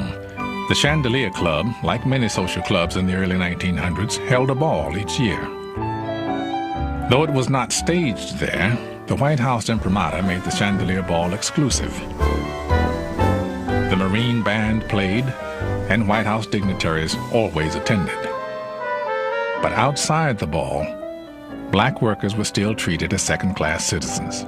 the Chandelier Club, like many social clubs in the early 1900s, held a ball each year. Though it was not staged there, the White House imprimatur made the Chandelier Ball exclusive. The Marine Band played, and White House dignitaries always attended. But outside the ball, black workers were still treated as second-class citizens.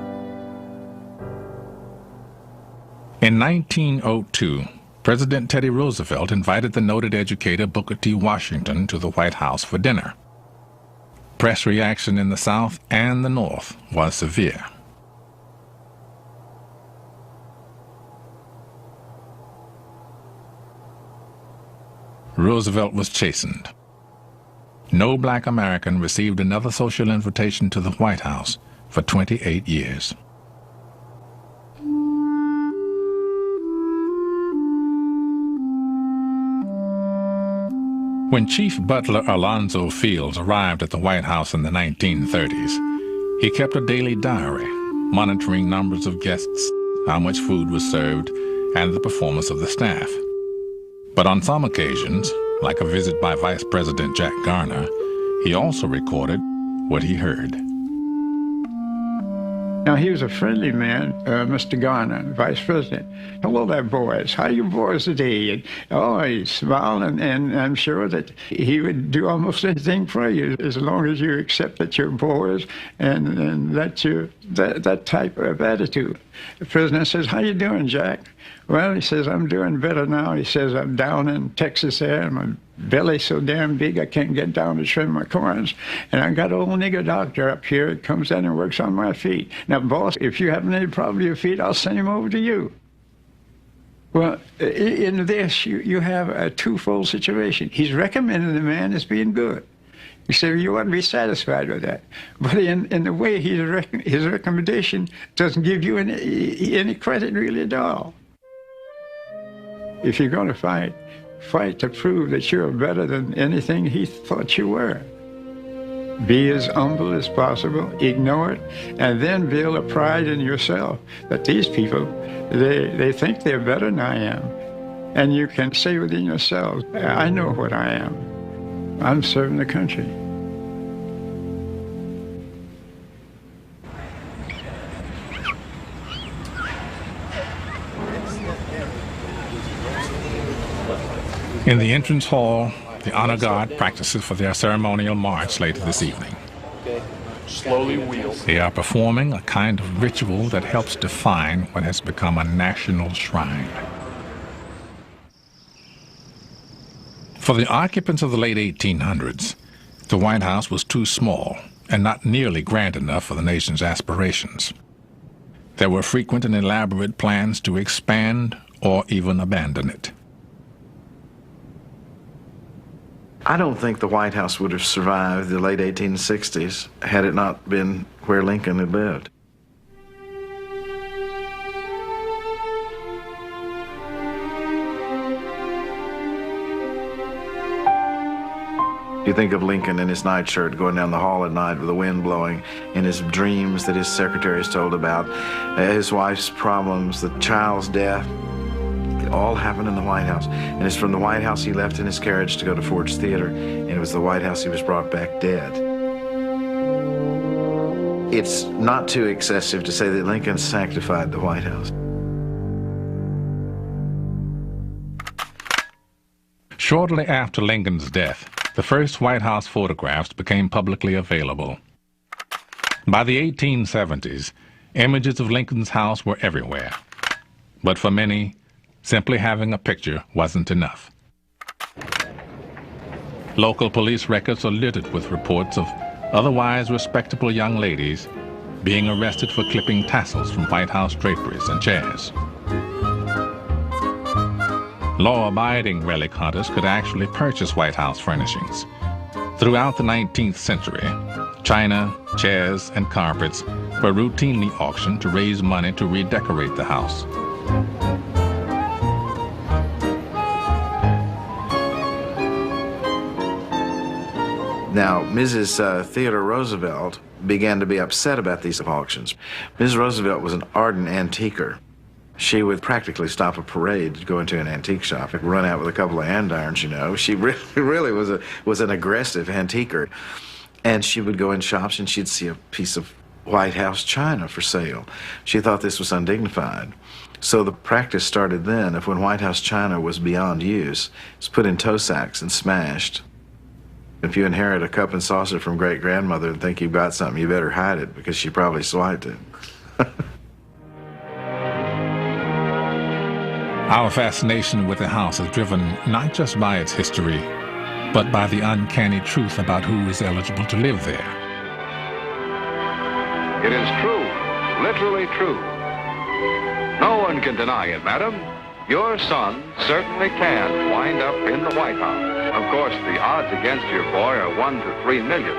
In 1902, President Teddy Roosevelt invited the noted educator Booker T. Washington to the White House for dinner. Press reaction in the South and the North was severe. Roosevelt was chastened. No black American received another social invitation to the White House for 28 years. When Chief Butler Alonzo Fields arrived at the White House in the 1930s, he kept a daily diary, monitoring numbers of guests, how much food was served, and the performance of the staff. But on some occasions, like a visit by Vice President Jack Garner, he also recorded what he heard. Now, he was a friendly man, Mr. Garner, Vice President. Hello there, boys. How are you boys today? And, oh, he smiled, and I'm sure that he would do almost anything for you as long as you accept that you're boys and that type of attitude. The President says, how you doing, Jack? Well, he says, I'm doing better now. He says, I'm down in Texas there, and my belly's so damn big I can't get down to trim my corns. And I got an old nigger doctor up here that comes in and works on my feet. Now, boss, if you have any problem with your feet, I'll send him over to you. Well, in this, you have a twofold situation. He's recommending the man as being good. You say you ought to be satisfied with that. But in the way his recommendation doesn't give you any credit really at all. If you're going to fight to prove that you're better than anything he thought you were. Be as humble as possible, ignore it, and then build a pride in yourself that these people, they think they're better than I am. And you can say within yourself, I know what I am. I'm serving the country. In the entrance hall, the honor guard practices for their ceremonial march later this evening. Okay. Slowly wheel. They are performing a kind of ritual that helps define what has become a national shrine. For the occupants of the late 1800s, the White House was too small and not nearly grand enough for the nation's aspirations. There were frequent and elaborate plans to expand or even abandon it. I don't think the White House would have survived the late 1860s had it not been where Lincoln had lived. You think of Lincoln in his nightshirt going down the hall at night with the wind blowing, in his dreams that his secretaries told about, his wife's problems, the child's death. It all happened in the White House. And it's from the White House he left in his carriage to go to Ford's Theater, and it was the White House he was brought back dead. It's not too excessive to say that Lincoln sanctified the White House. Shortly after Lincoln's death, the first White House photographs became publicly available. By the 1870s, images of Lincoln's house were everywhere. But for many, Simply having a picture wasn't enough. Local police records are littered with reports of otherwise respectable young ladies being arrested for clipping tassels from White House draperies and chairs. Law-abiding relic hunters could actually purchase White House furnishings. Throughout the 19th century, china, chairs, and carpets were routinely auctioned to raise money to redecorate the house. Now, Mrs. Theodore Roosevelt began to be upset about these auctions. Mrs. Roosevelt was an ardent antiquer. She would practically stop a parade to go into an antique shop and run out with a couple of andirons, you know. She really was an aggressive antiquer. And she would go in shops and she'd see a piece of White House china for sale. She thought this was undignified. So the practice started then of when White House china was beyond use, it was put in tow sacks and smashed. If you inherit a cup and saucer from great-grandmother and think you've got something, you better hide it because she probably swiped it. Our fascination with the house is driven not just by its history, but by the uncanny truth about who is eligible to live there. It is true, literally true. No one can deny it, madam. Your son certainly can wind up in the White House. Of course, the odds against your boy are 1 to 3 million.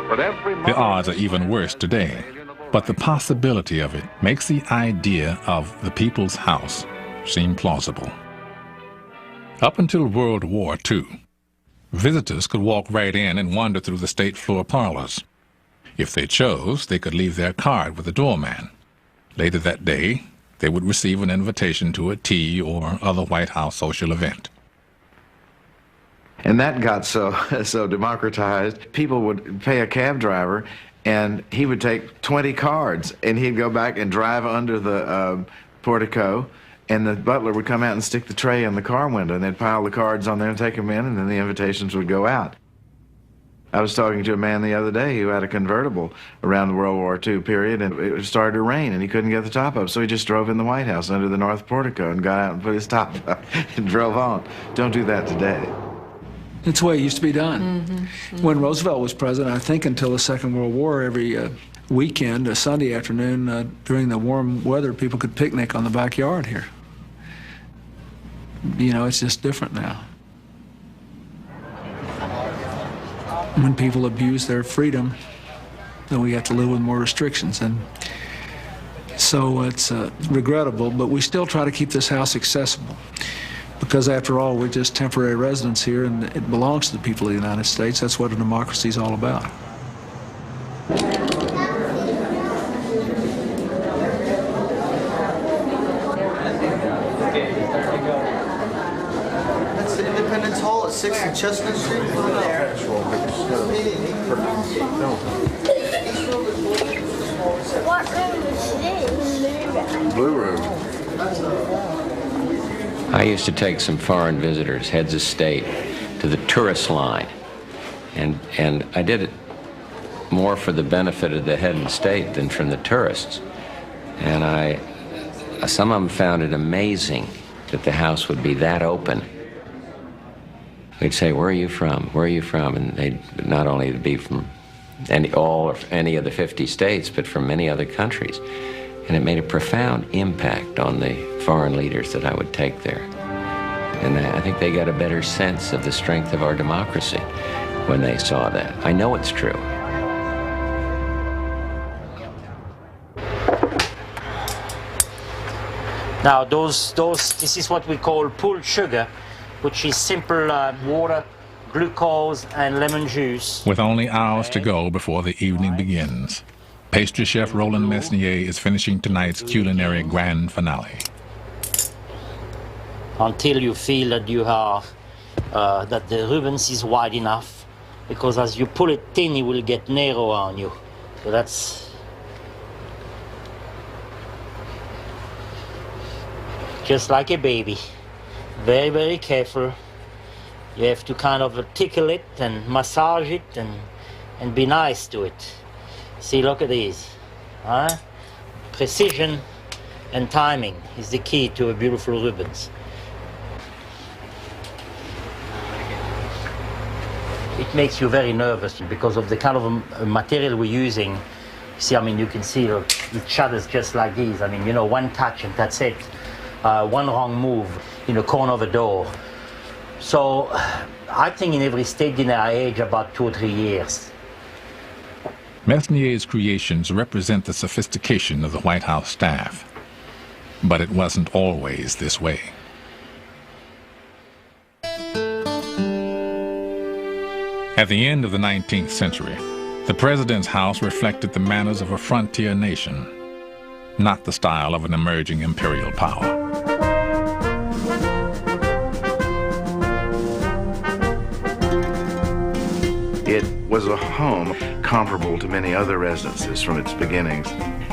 But every The odds are even worse today, but the possibility of it makes the idea of the people's house seem plausible. Up until World War II, visitors could walk right in and wander through the state floor parlors. If they chose, they could leave their card with the doorman. Later that day, they would receive an invitation to a tea or other White House social event. And that got so democratized, people would pay a cab driver and he would take 20 cards and he'd go back and drive under the portico, and the butler would come out and stick the tray in the car window, and they'd pile the cards on there and take them in, and then the invitations would go out. I was talking to a man the other day who had a convertible around the World War II period, and it started to rain, and he couldn't get the top up, so he just drove in the White House under the north portico and got out and put his top up and drove on. Don't do that today. It's the way it used to be done. When Roosevelt was president, I think until the Second World War, every weekend, a Sunday afternoon, during the warm weather, people could picnic on the backyard here. You know, it's just different now. When people abuse their freedom, then we have to live with more restrictions. And so it's regrettable, but we still try to keep this house accessible. Because after all, we're just temporary residents here, and it belongs to the people of the United States. That's what a democracy is all about. That's the Independence Hall at 6th and Chestnut Street. What room is this? Blue room. I used to take some foreign visitors, heads of state, to the tourist line. And I did it more for the benefit of the head of state than from the tourists. And some of them found it amazing that the house would be that open. We'd say, "Where are you from? Where are you from?" And they'd not only be from any of the 50 states, but from many other countries. And it made a profound impact on the foreign leaders that I would take there. And I think they got a better sense of the strength of our democracy when they saw that. I know it's true. Now, this is what we call pulled sugar, which is simple water, glucose, and lemon juice. With only hours to go before the evening begins, pastry chef Roland Mesnier is finishing tonight's culinary grand finale. Until you feel that you are, that the Rubens is wide enough, because as you pull it thin, it will get narrow on you. So that's just like a baby. Very, very careful. You have to kind of tickle it and massage it and be nice to it. See, look at these. Precision and timing is the key to a beautiful Rubens. it makes you very nervous because of the kind of material we're using. See, I mean, you can see it shutters just like these. I mean, you know, one touch and that's it. One wrong move in the corner of a door. So I think in every state dinner I age about 2 or 3 years. Mesnier's creations represent the sophistication of the White House staff. But it wasn't always this way. At the end of the 19th century, the president's house reflected the manners of a frontier nation, not the style of an emerging imperial power. It was a home comparable to many other residences from its beginnings.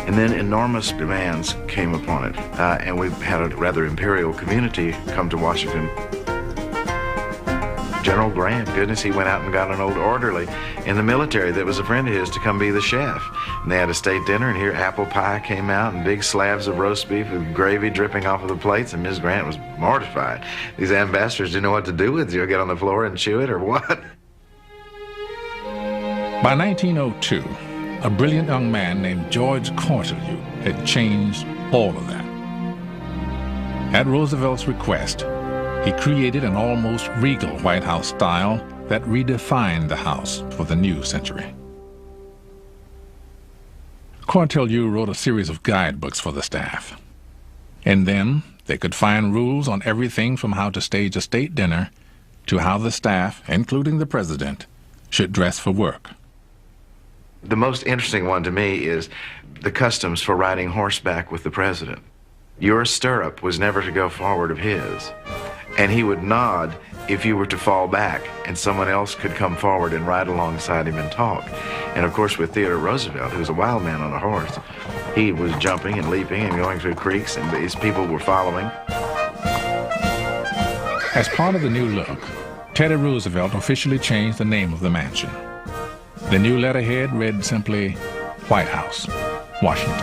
And then enormous demands came upon it, and we had a rather imperial community come to Washington. General Grant, goodness, he went out and got an old orderly in the military that was a friend of his to come be the chef. And they had a state dinner, and here apple pie came out and big slabs of roast beef with gravy dripping off of the plates, and Ms. Grant was mortified. These ambassadors didn't know what to do with you. Get on the floor and chew it or what? By 1902, a brilliant young man named George Cortelyou had changed all of that. At Roosevelt's request, he created an almost regal White House style that redefined the house for the new century. Cortelyou wrote a series of guidebooks for the staff. In them, they could find rules on everything from how to stage a state dinner to how the staff, including the president, should dress for work. The most interesting one to me is the customs for riding horseback with the president. Your stirrup was never to go forward of his, and he would nod if you were to fall back, and someone else could come forward and ride alongside him and talk. And of course with Theodore Roosevelt, who was a wild man on a horse, he was jumping and leaping and going through creeks, and his people were following. As part of the new look, Teddy Roosevelt officially changed the name of the mansion. The new letterhead read simply, White House, Washington.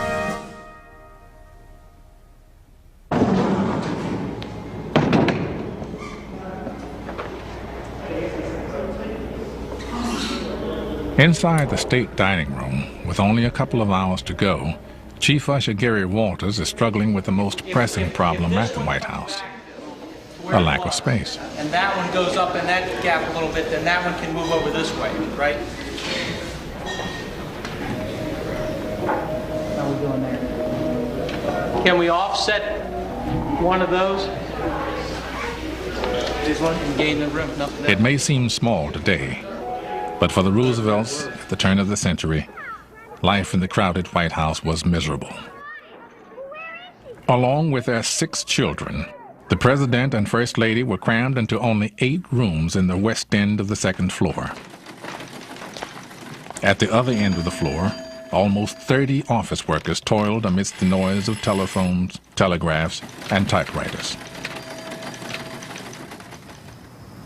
Inside the state dining room, with only a couple of hours to go, Chief Usher Gary Walters is struggling with the most pressing problem at the White House, a lack of space. And that one goes up in that gap a little bit, then that one can move over this way, right? How are we doing there? Can we offset one of those? This one and gain the room. No, It may seem small today, but for the Roosevelts at the turn of the century, life in the crowded White House was miserable. Along with their 6 children, the President and First Lady were crammed into only 8 rooms in the west end of the 2nd floor. At the other end of the floor, almost 30 office workers toiled amidst the noise of telephones, telegraphs, and typewriters.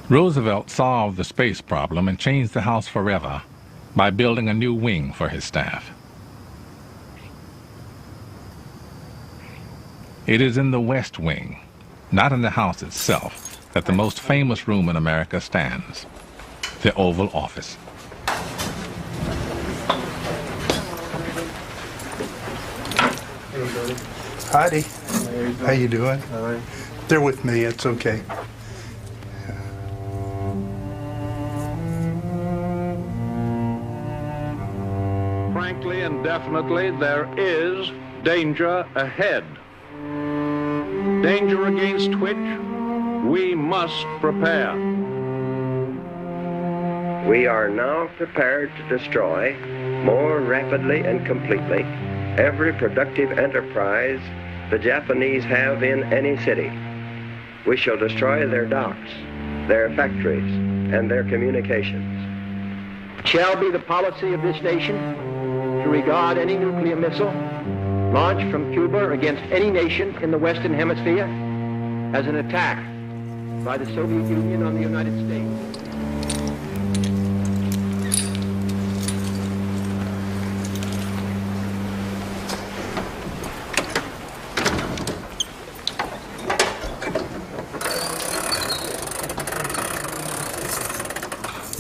Roosevelt solved the space problem and changed the house forever by building a new wing for his staff. It is in the West Wing, not in the house itself, that the most famous room in America stands, the Oval Office. Heidi, how you doing? All right. They're with me, it's okay. Frankly and definitely, there is danger ahead. Danger against which we must prepare. We are now prepared to destroy more rapidly and completely every productive enterprise the Japanese have in any city. We shall destroy their docks, their factories, and their communications. It shall be the policy of this nation to regard any nuclear missile launched from Cuba against any nation in the Western Hemisphere as an attack by the Soviet Union on the United States.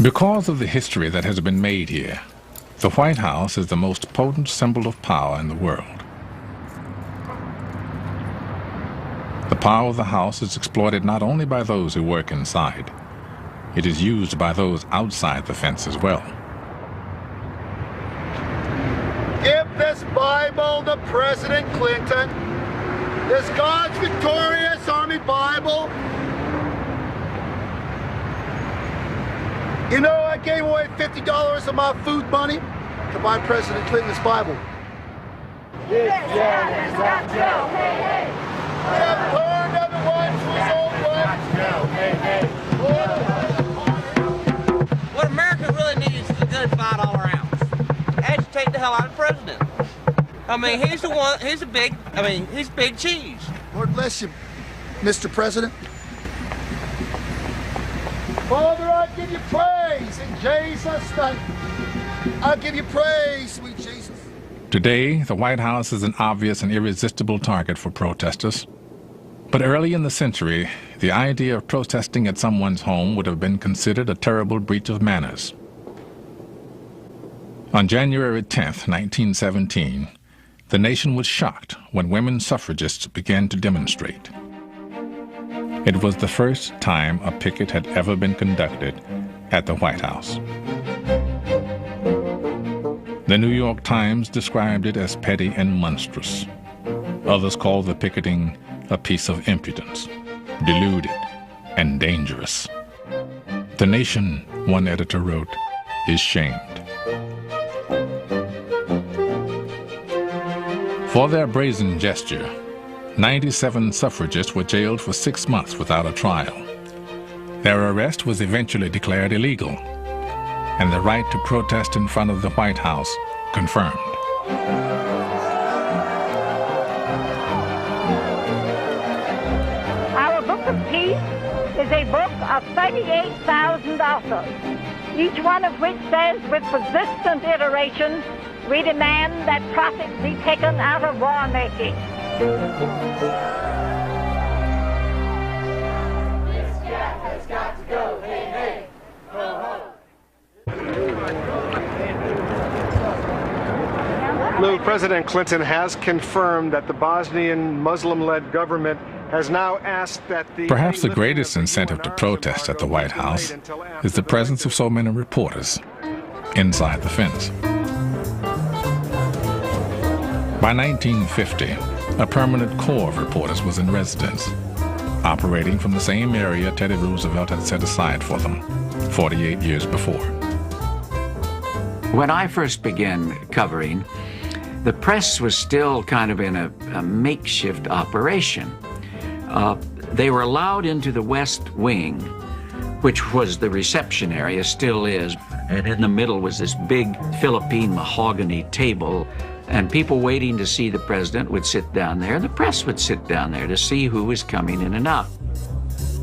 Because of the history that has been made here, the White House is the most potent symbol of power in the world. The power of the house is exploited not only by those who work inside, it is used by those outside the fence as well. Give this Bible to President Clinton, this God's Victorious Army Bible. You know, I gave away $50 of my food money to buy President Clinton's Bible. This year has got to go, hey, hey. We have turned everyone to his own way. Hey, hey. What America really needs is a good $5 ounce. Agitate the hell out of the president. I mean, he's the one, he's big cheese. Lord bless you, Mr. President. Father, I give you praise in Jesus' name. I give you praise, sweet Jesus. Today, the White House is an obvious and irresistible target for protesters. But early in the century, the idea of protesting at someone's home would have been considered a terrible breach of manners. On January 10th, 1917, the nation was shocked when women suffragists began to demonstrate. It was the first time a picket had ever been conducted at the White House. The New York Times described it as petty and monstrous. Others called the picketing a piece of impudence, deluded and dangerous. The nation, one editor wrote, is shamed. For their brazen gesture, 97 suffragists were jailed for 6 months without a trial. Their arrest was eventually declared illegal, and the right to protest in front of the White House confirmed. Our Book of Peace is a book of 38,000 authors, each one of which says with persistent iteration, we demand that profit be taken out of war making. This cat has got to go, hey, hey, ho, ho. Lou, President Clinton has confirmed that the Bosnian Muslim-led government has now asked that the... Perhaps the greatest incentive to protest at the White House is the presence of so many reporters inside the fence. By 1950, a permanent corps of reporters was in residence, operating from the same area Teddy Roosevelt had set aside for them 48 years before. When I first began covering, the press was still kind of in a makeshift operation. They were allowed into the West Wing, which was the reception area, still is, and in the middle was this big Philippine mahogany table, and people waiting to see the president would sit down there, and the press would sit down there to see who was coming in and out.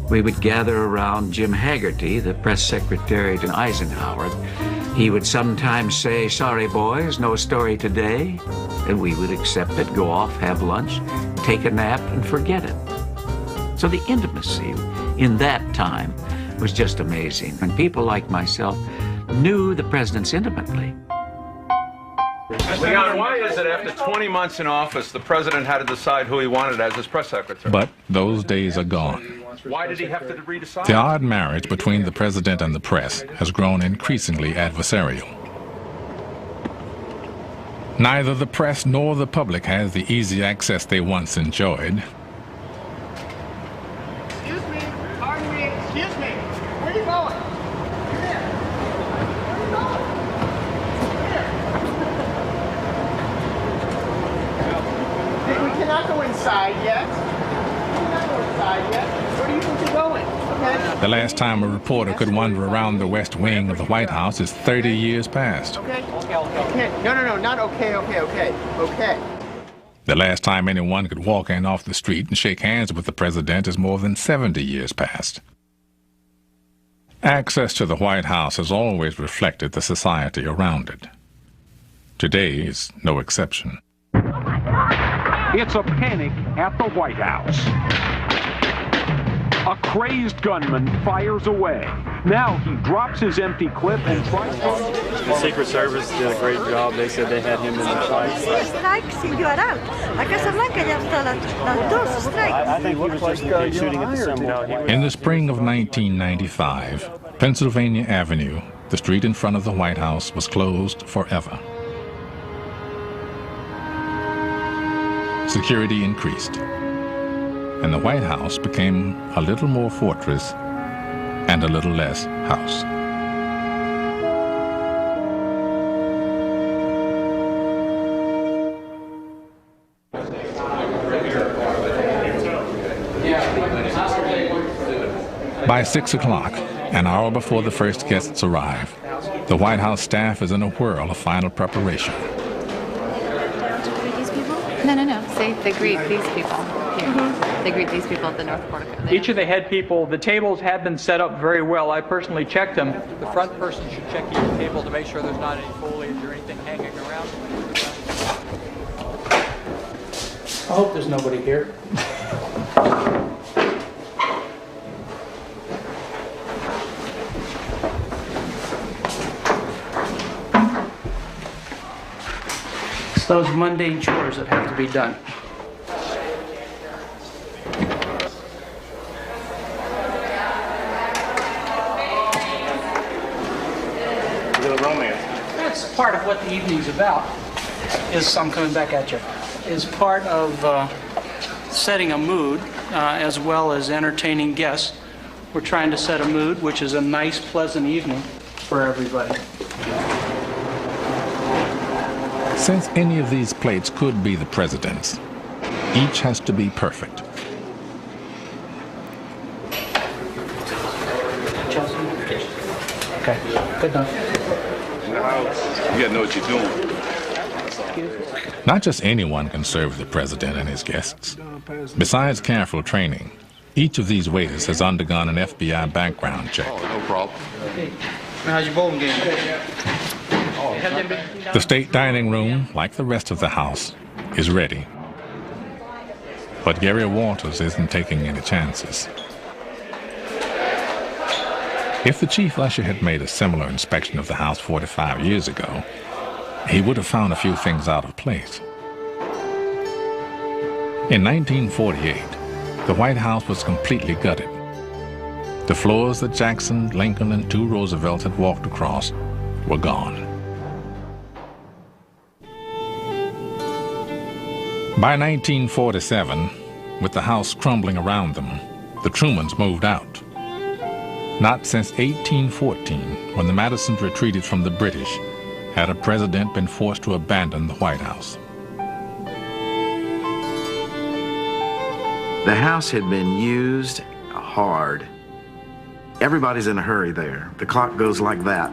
We would gather around Jim Haggerty, the press secretary to Eisenhower. He would sometimes say, "Sorry, boys, no story today," and we would accept it, go off, have lunch, take a nap, and forget it. So the intimacy in that time was just amazing, and people like myself knew the presidents intimately. Leon, why is it after 20 months in office, the president had to decide who he wanted as his press secretary? But those days are gone. Why did he have to redecide? The odd marriage between the president and the press has grown increasingly adversarial. Neither the press nor the public has the easy access they once enjoyed. Excuse me, pardon me, excuse me. Where are you going? Come here. Where are you going? Here. We cannot go inside yet. We cannot go inside yet. Where do you think you're going? Okay. The last time a reporter could wander around the West Wing of the White House is 30 years past. Okay. Okay. No, not okay. Okay. The last time anyone could walk in off the street and shake hands with the president is more than 70 years past. Access to the White House has always reflected the society around it. Today is no exception. It's a panic at the White House. A crazed gunman fires away. Now he drops his empty clip and tries to... The Secret Service did a great job. They said they had him in the fight. Strike single out. A Casablanca ya está las dos strikes. I think he was just shooting at the symbol. In the spring of 1995, Pennsylvania Avenue, the street in front of the White House, was closed forever. Security increased, and the White House became a little more fortress and a little less house. By 6 o'clock, an hour before the first guests arrive, the White House staff is in a whirl of final preparation. No. They greet these people here. They greet these people at the North Portico. Each of the head people, the tables have been set up very well. I personally checked them. The front person should check each table to make sure there's not any foliage or anything hanging around. I hope there's nobody here. It's those mundane chores that have to be done. That's part of what the evening's about. I'm coming back at you. Is part of setting a mood as well as entertaining guests. We're trying to set a mood, which is a nice, pleasant evening for everybody. Since any of these plates could be the president's, each has to be perfect. Okay, good enough. You gotta know what you're doing. Not just anyone can serve the president and his guests. Besides careful training, each of these waiters has undergone an FBI background check. Oh, no problem. How's your bowling game? The state dining room, like the rest of the house, is ready. But Gary Walters isn't taking any chances. If the chief usher had made a similar inspection of the house 45 years ago, he would have found a few things out of place. In 1948, the White House was completely gutted. The floors that Jackson, Lincoln, and 2 Roosevelts had walked across were gone. By 1947, with the house crumbling around them, the Trumans moved out. Not since 1814, when the Madisons retreated from the British, had a president been forced to abandon the White House. The house had been used hard. Everybody's in a hurry there. The clock goes like that.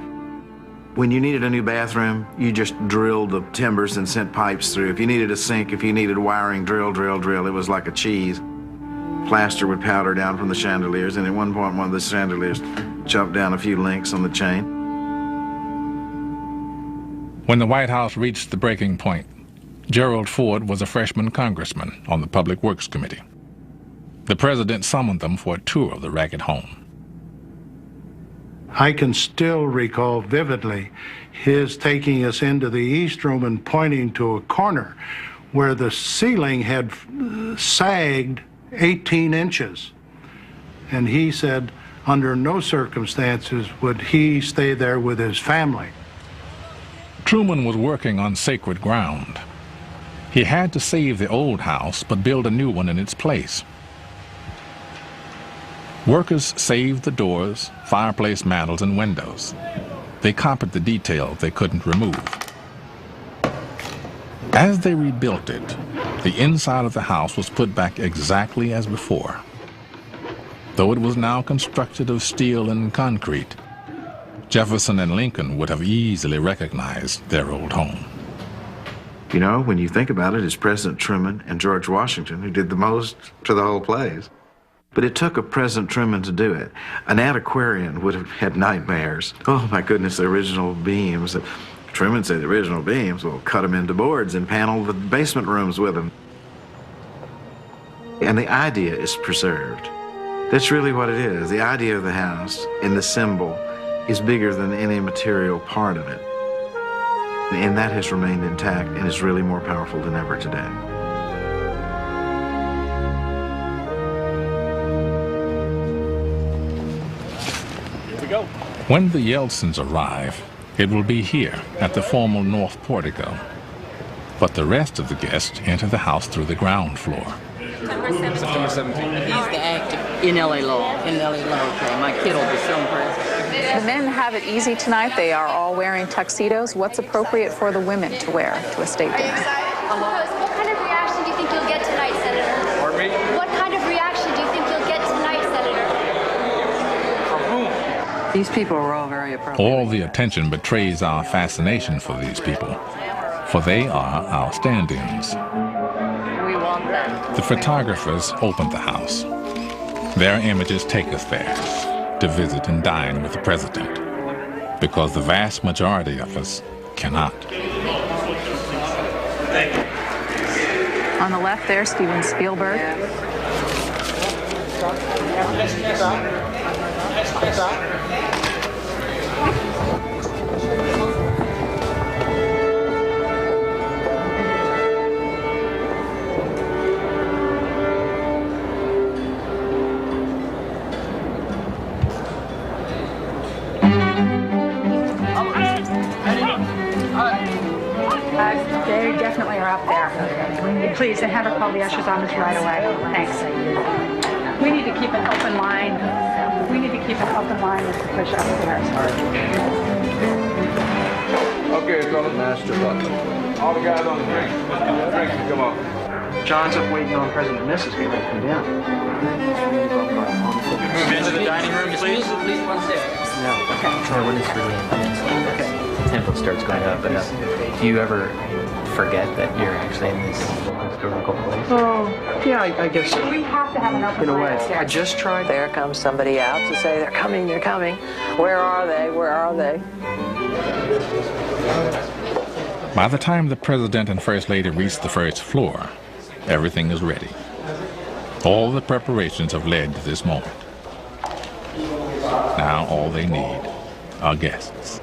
When you needed a new bathroom, you just drilled the timbers and sent pipes through. If you needed a sink, if you needed wiring, drill, drill, drill. It was like a cheese. Plaster would powder down from the chandeliers, and at one point, one of the chandeliers chopped down a few links on the chain. When the White House reached the breaking point, Gerald Ford was a freshman congressman on the Public Works Committee. The president summoned them for a tour of the ragged home. I can still recall vividly his taking us into the East Room and pointing to a corner where the ceiling had sagged 18 inches. And he said, under no circumstances would he stay there with his family. Truman was working on sacred ground. He had to save the old house, but build a new one in its place. Workers saved the doors, fireplace mantels, and windows. They copied the details they couldn't remove. As they rebuilt it, the inside of the house was put back exactly as before. Though it was now constructed of steel and concrete, Jefferson and Lincoln would have easily recognized their old home. You know, when you think about it, it's President Truman and George Washington who did the most to the whole place. But it took a President Truman to do it. An antiquarian would have had nightmares. Oh, my goodness, the original beams. Truman said the original beams, well, cut them into boards and panel the basement rooms with them. And the idea is preserved. That's really what it is. The idea of the house and the symbol is bigger than any material part of it. And that has remained intact and is really more powerful than ever today. Here we go. When the Yeltsins arrive, it will be here at the formal north portico. But the rest of the guests enter the house through the ground floor. September 17th. He's the actor in LA Law. In LA Law, okay. My kid will be so impressed. The men have it easy tonight. They are all wearing tuxedos. What's appropriate for the women to wear to a state dinner? What kind of reaction do you think you'll get tonight, Senator? Pardon me? What kind of reaction do you think you'll get tonight, Senator? From whom? These people are all very appropriate. All the attention betrays our fascination for these people, for they are our stand-ins. We want them. The photographers opened the house. Their images take us there to visit and dine with the president, because the vast majority of us cannot. On the left there, Steven Spielberg. They definitely are up there. Please, and have her call the usher's office right away. Thanks. We need to keep an open line. We need to keep an open line as to push upstairs. Okay, fellas. Master Butler. All the guys on the drinks. Drinks, come on. John's up waiting on President and Mrs. We'd like to come down. Move into the dining room, please. Please, one sec. No. Okay. Or when it's really intense, the tempo starts going up and up. Do you ever forget that you're actually in this historical place? Oh, yeah, I guess so. We have to have an open In a line way. upstairs. I just tried. There comes somebody out to say, they're coming, they're coming. Where are they? Where are they? By the time the president and first lady reach the first floor, everything is ready. All the preparations have led to this moment. Now all they need are guests.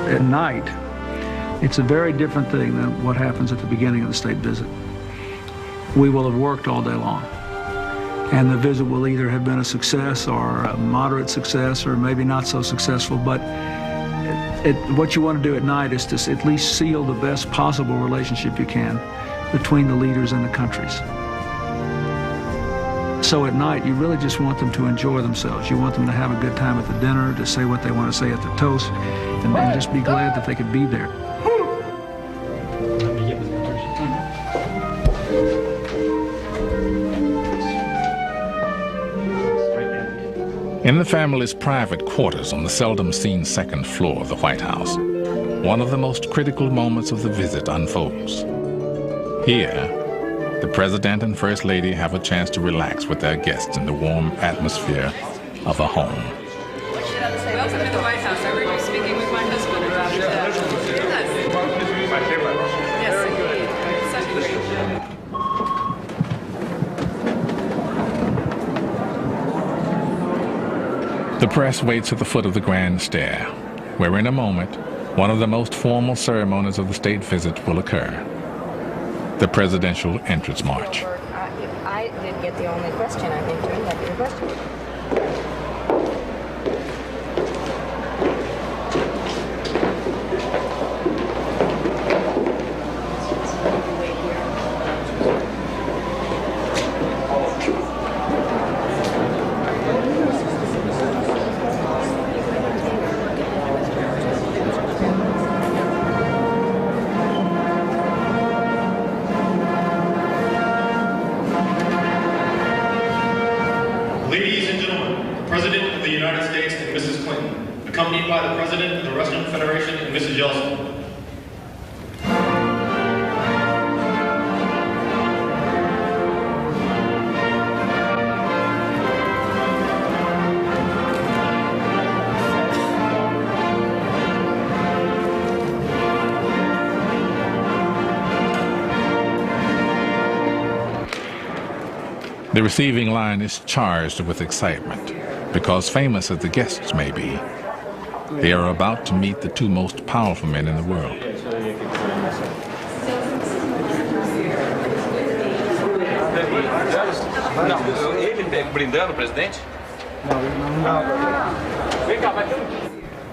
At night, it's a very different thing than what happens at the beginning of the state visit. We will have worked all day long, and the visit will either have been a success or a moderate success or maybe not so successful, but what you want to do at night is to at least seal the best possible relationship you can between the leaders and the countries. So at night, you really just want them to enjoy themselves. You want them to have a good time at the dinner, to say what they want to say at the toast, and just be glad that they could be there. In the family's private quarters on the seldom seen second floor of the White House, one of the most critical moments of the visit unfolds. Here, the president and first lady have a chance to relax with their guests in the warm atmosphere of a home. Welcome to the White House. I heard you speaking with my husband about that. Yes, indeed. Such a great The press waits at the foot of the grand stair, where in a moment, one of the most formal ceremonies of the state visit will occur. The presidential entrance march. I didn't get the only question. I think you had your question. Ladies and Federation, and Mrs. Yeltsin. The receiving line is charged with excitement because, famous as the guests may be, they are about to meet the two most powerful men in the world.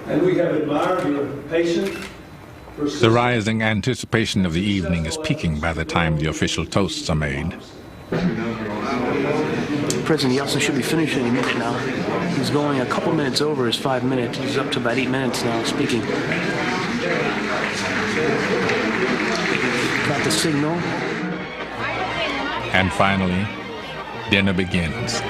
And we have admired your patience. The rising anticipation of the evening is peaking by the time the official toasts are made. President Yeltsin should be finished any minute now. He's going a couple minutes over his 5 minutes. He's up to about 8 minutes now speaking. Got the signal. And finally, dinner begins.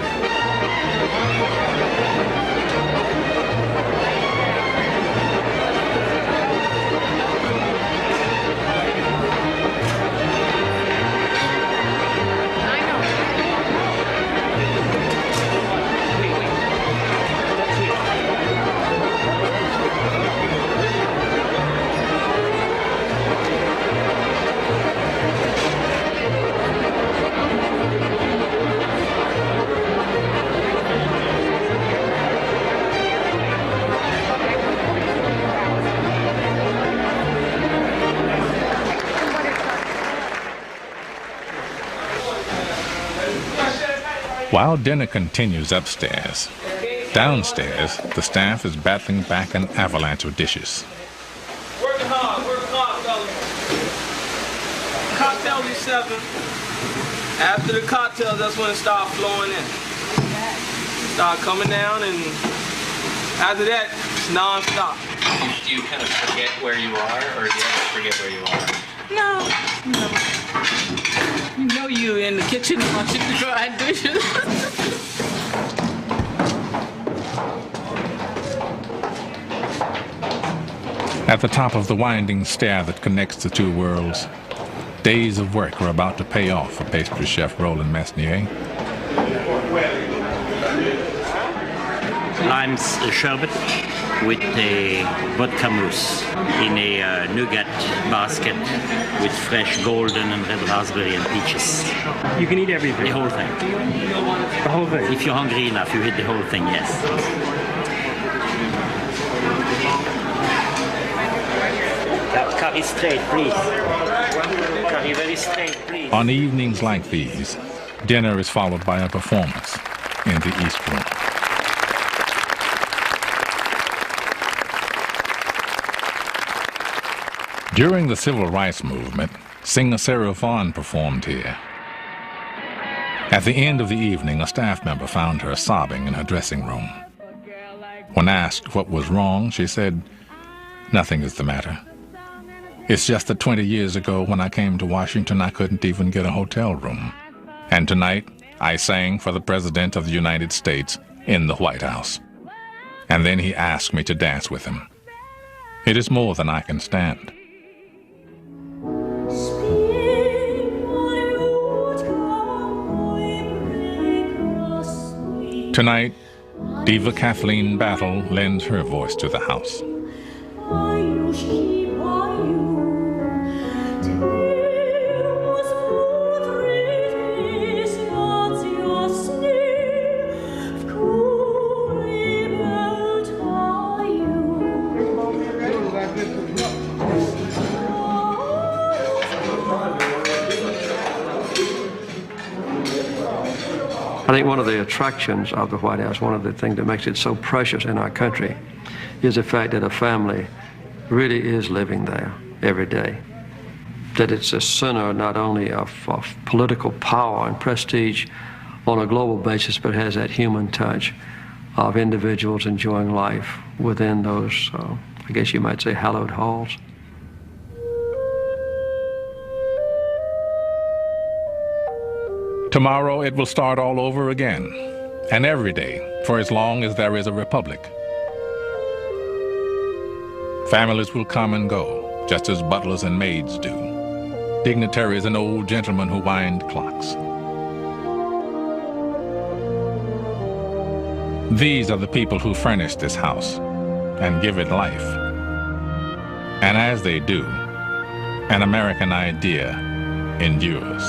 While dinner continues upstairs, downstairs, the staff is battling back an avalanche of dishes. Working hard, fellas. Cocktails at 7. After the cocktails, that's when it starts flowing in. Start coming down, and after that, it's non-stop. Do you kind of forget where you are, or do you ever forget where you are? No. You know you in the kitchen watching the dry dishes. At the top of the winding stair that connects the two worlds, days of work are about to pay off for pastry chef Roland Mesnier. I'm a sherbet with a vodka mousse in a nougat basket with fresh golden and red raspberry and peaches. You can eat everything. The whole thing. The whole thing. If you're hungry enough, you eat the whole thing, yes. Curry straight, please. Curry very straight, please. On evenings like these, dinner is followed by a performance in the East Room. During the Civil Rights Movement, singer Sarah Vaughan performed here. At the end of the evening, a staff member found her sobbing in her dressing room. When asked what was wrong, she said, "Nothing is the matter. It's just that 20 years ago when I came to Washington, I couldn't even get a hotel room. And tonight, I sang for the President of the United States in the White House. And then he asked me to dance with him. It is more than I can stand." Tonight, diva Kathleen Battle lends her voice to the house. I think one of the attractions of the White House, one of the things that makes it so precious in our country, is the fact that a family really is living there every day. That it's a center not only of political power and prestige on a global basis, but has that human touch of individuals enjoying life within those, I guess you might say, hallowed halls. Tomorrow it will start all over again, and every day, for as long as there is a republic. Families will come and go, just as butlers and maids do. Dignitaries and old gentlemen who wind clocks. These are the people who furnish this house and give it life. And as they do, an American idea endures.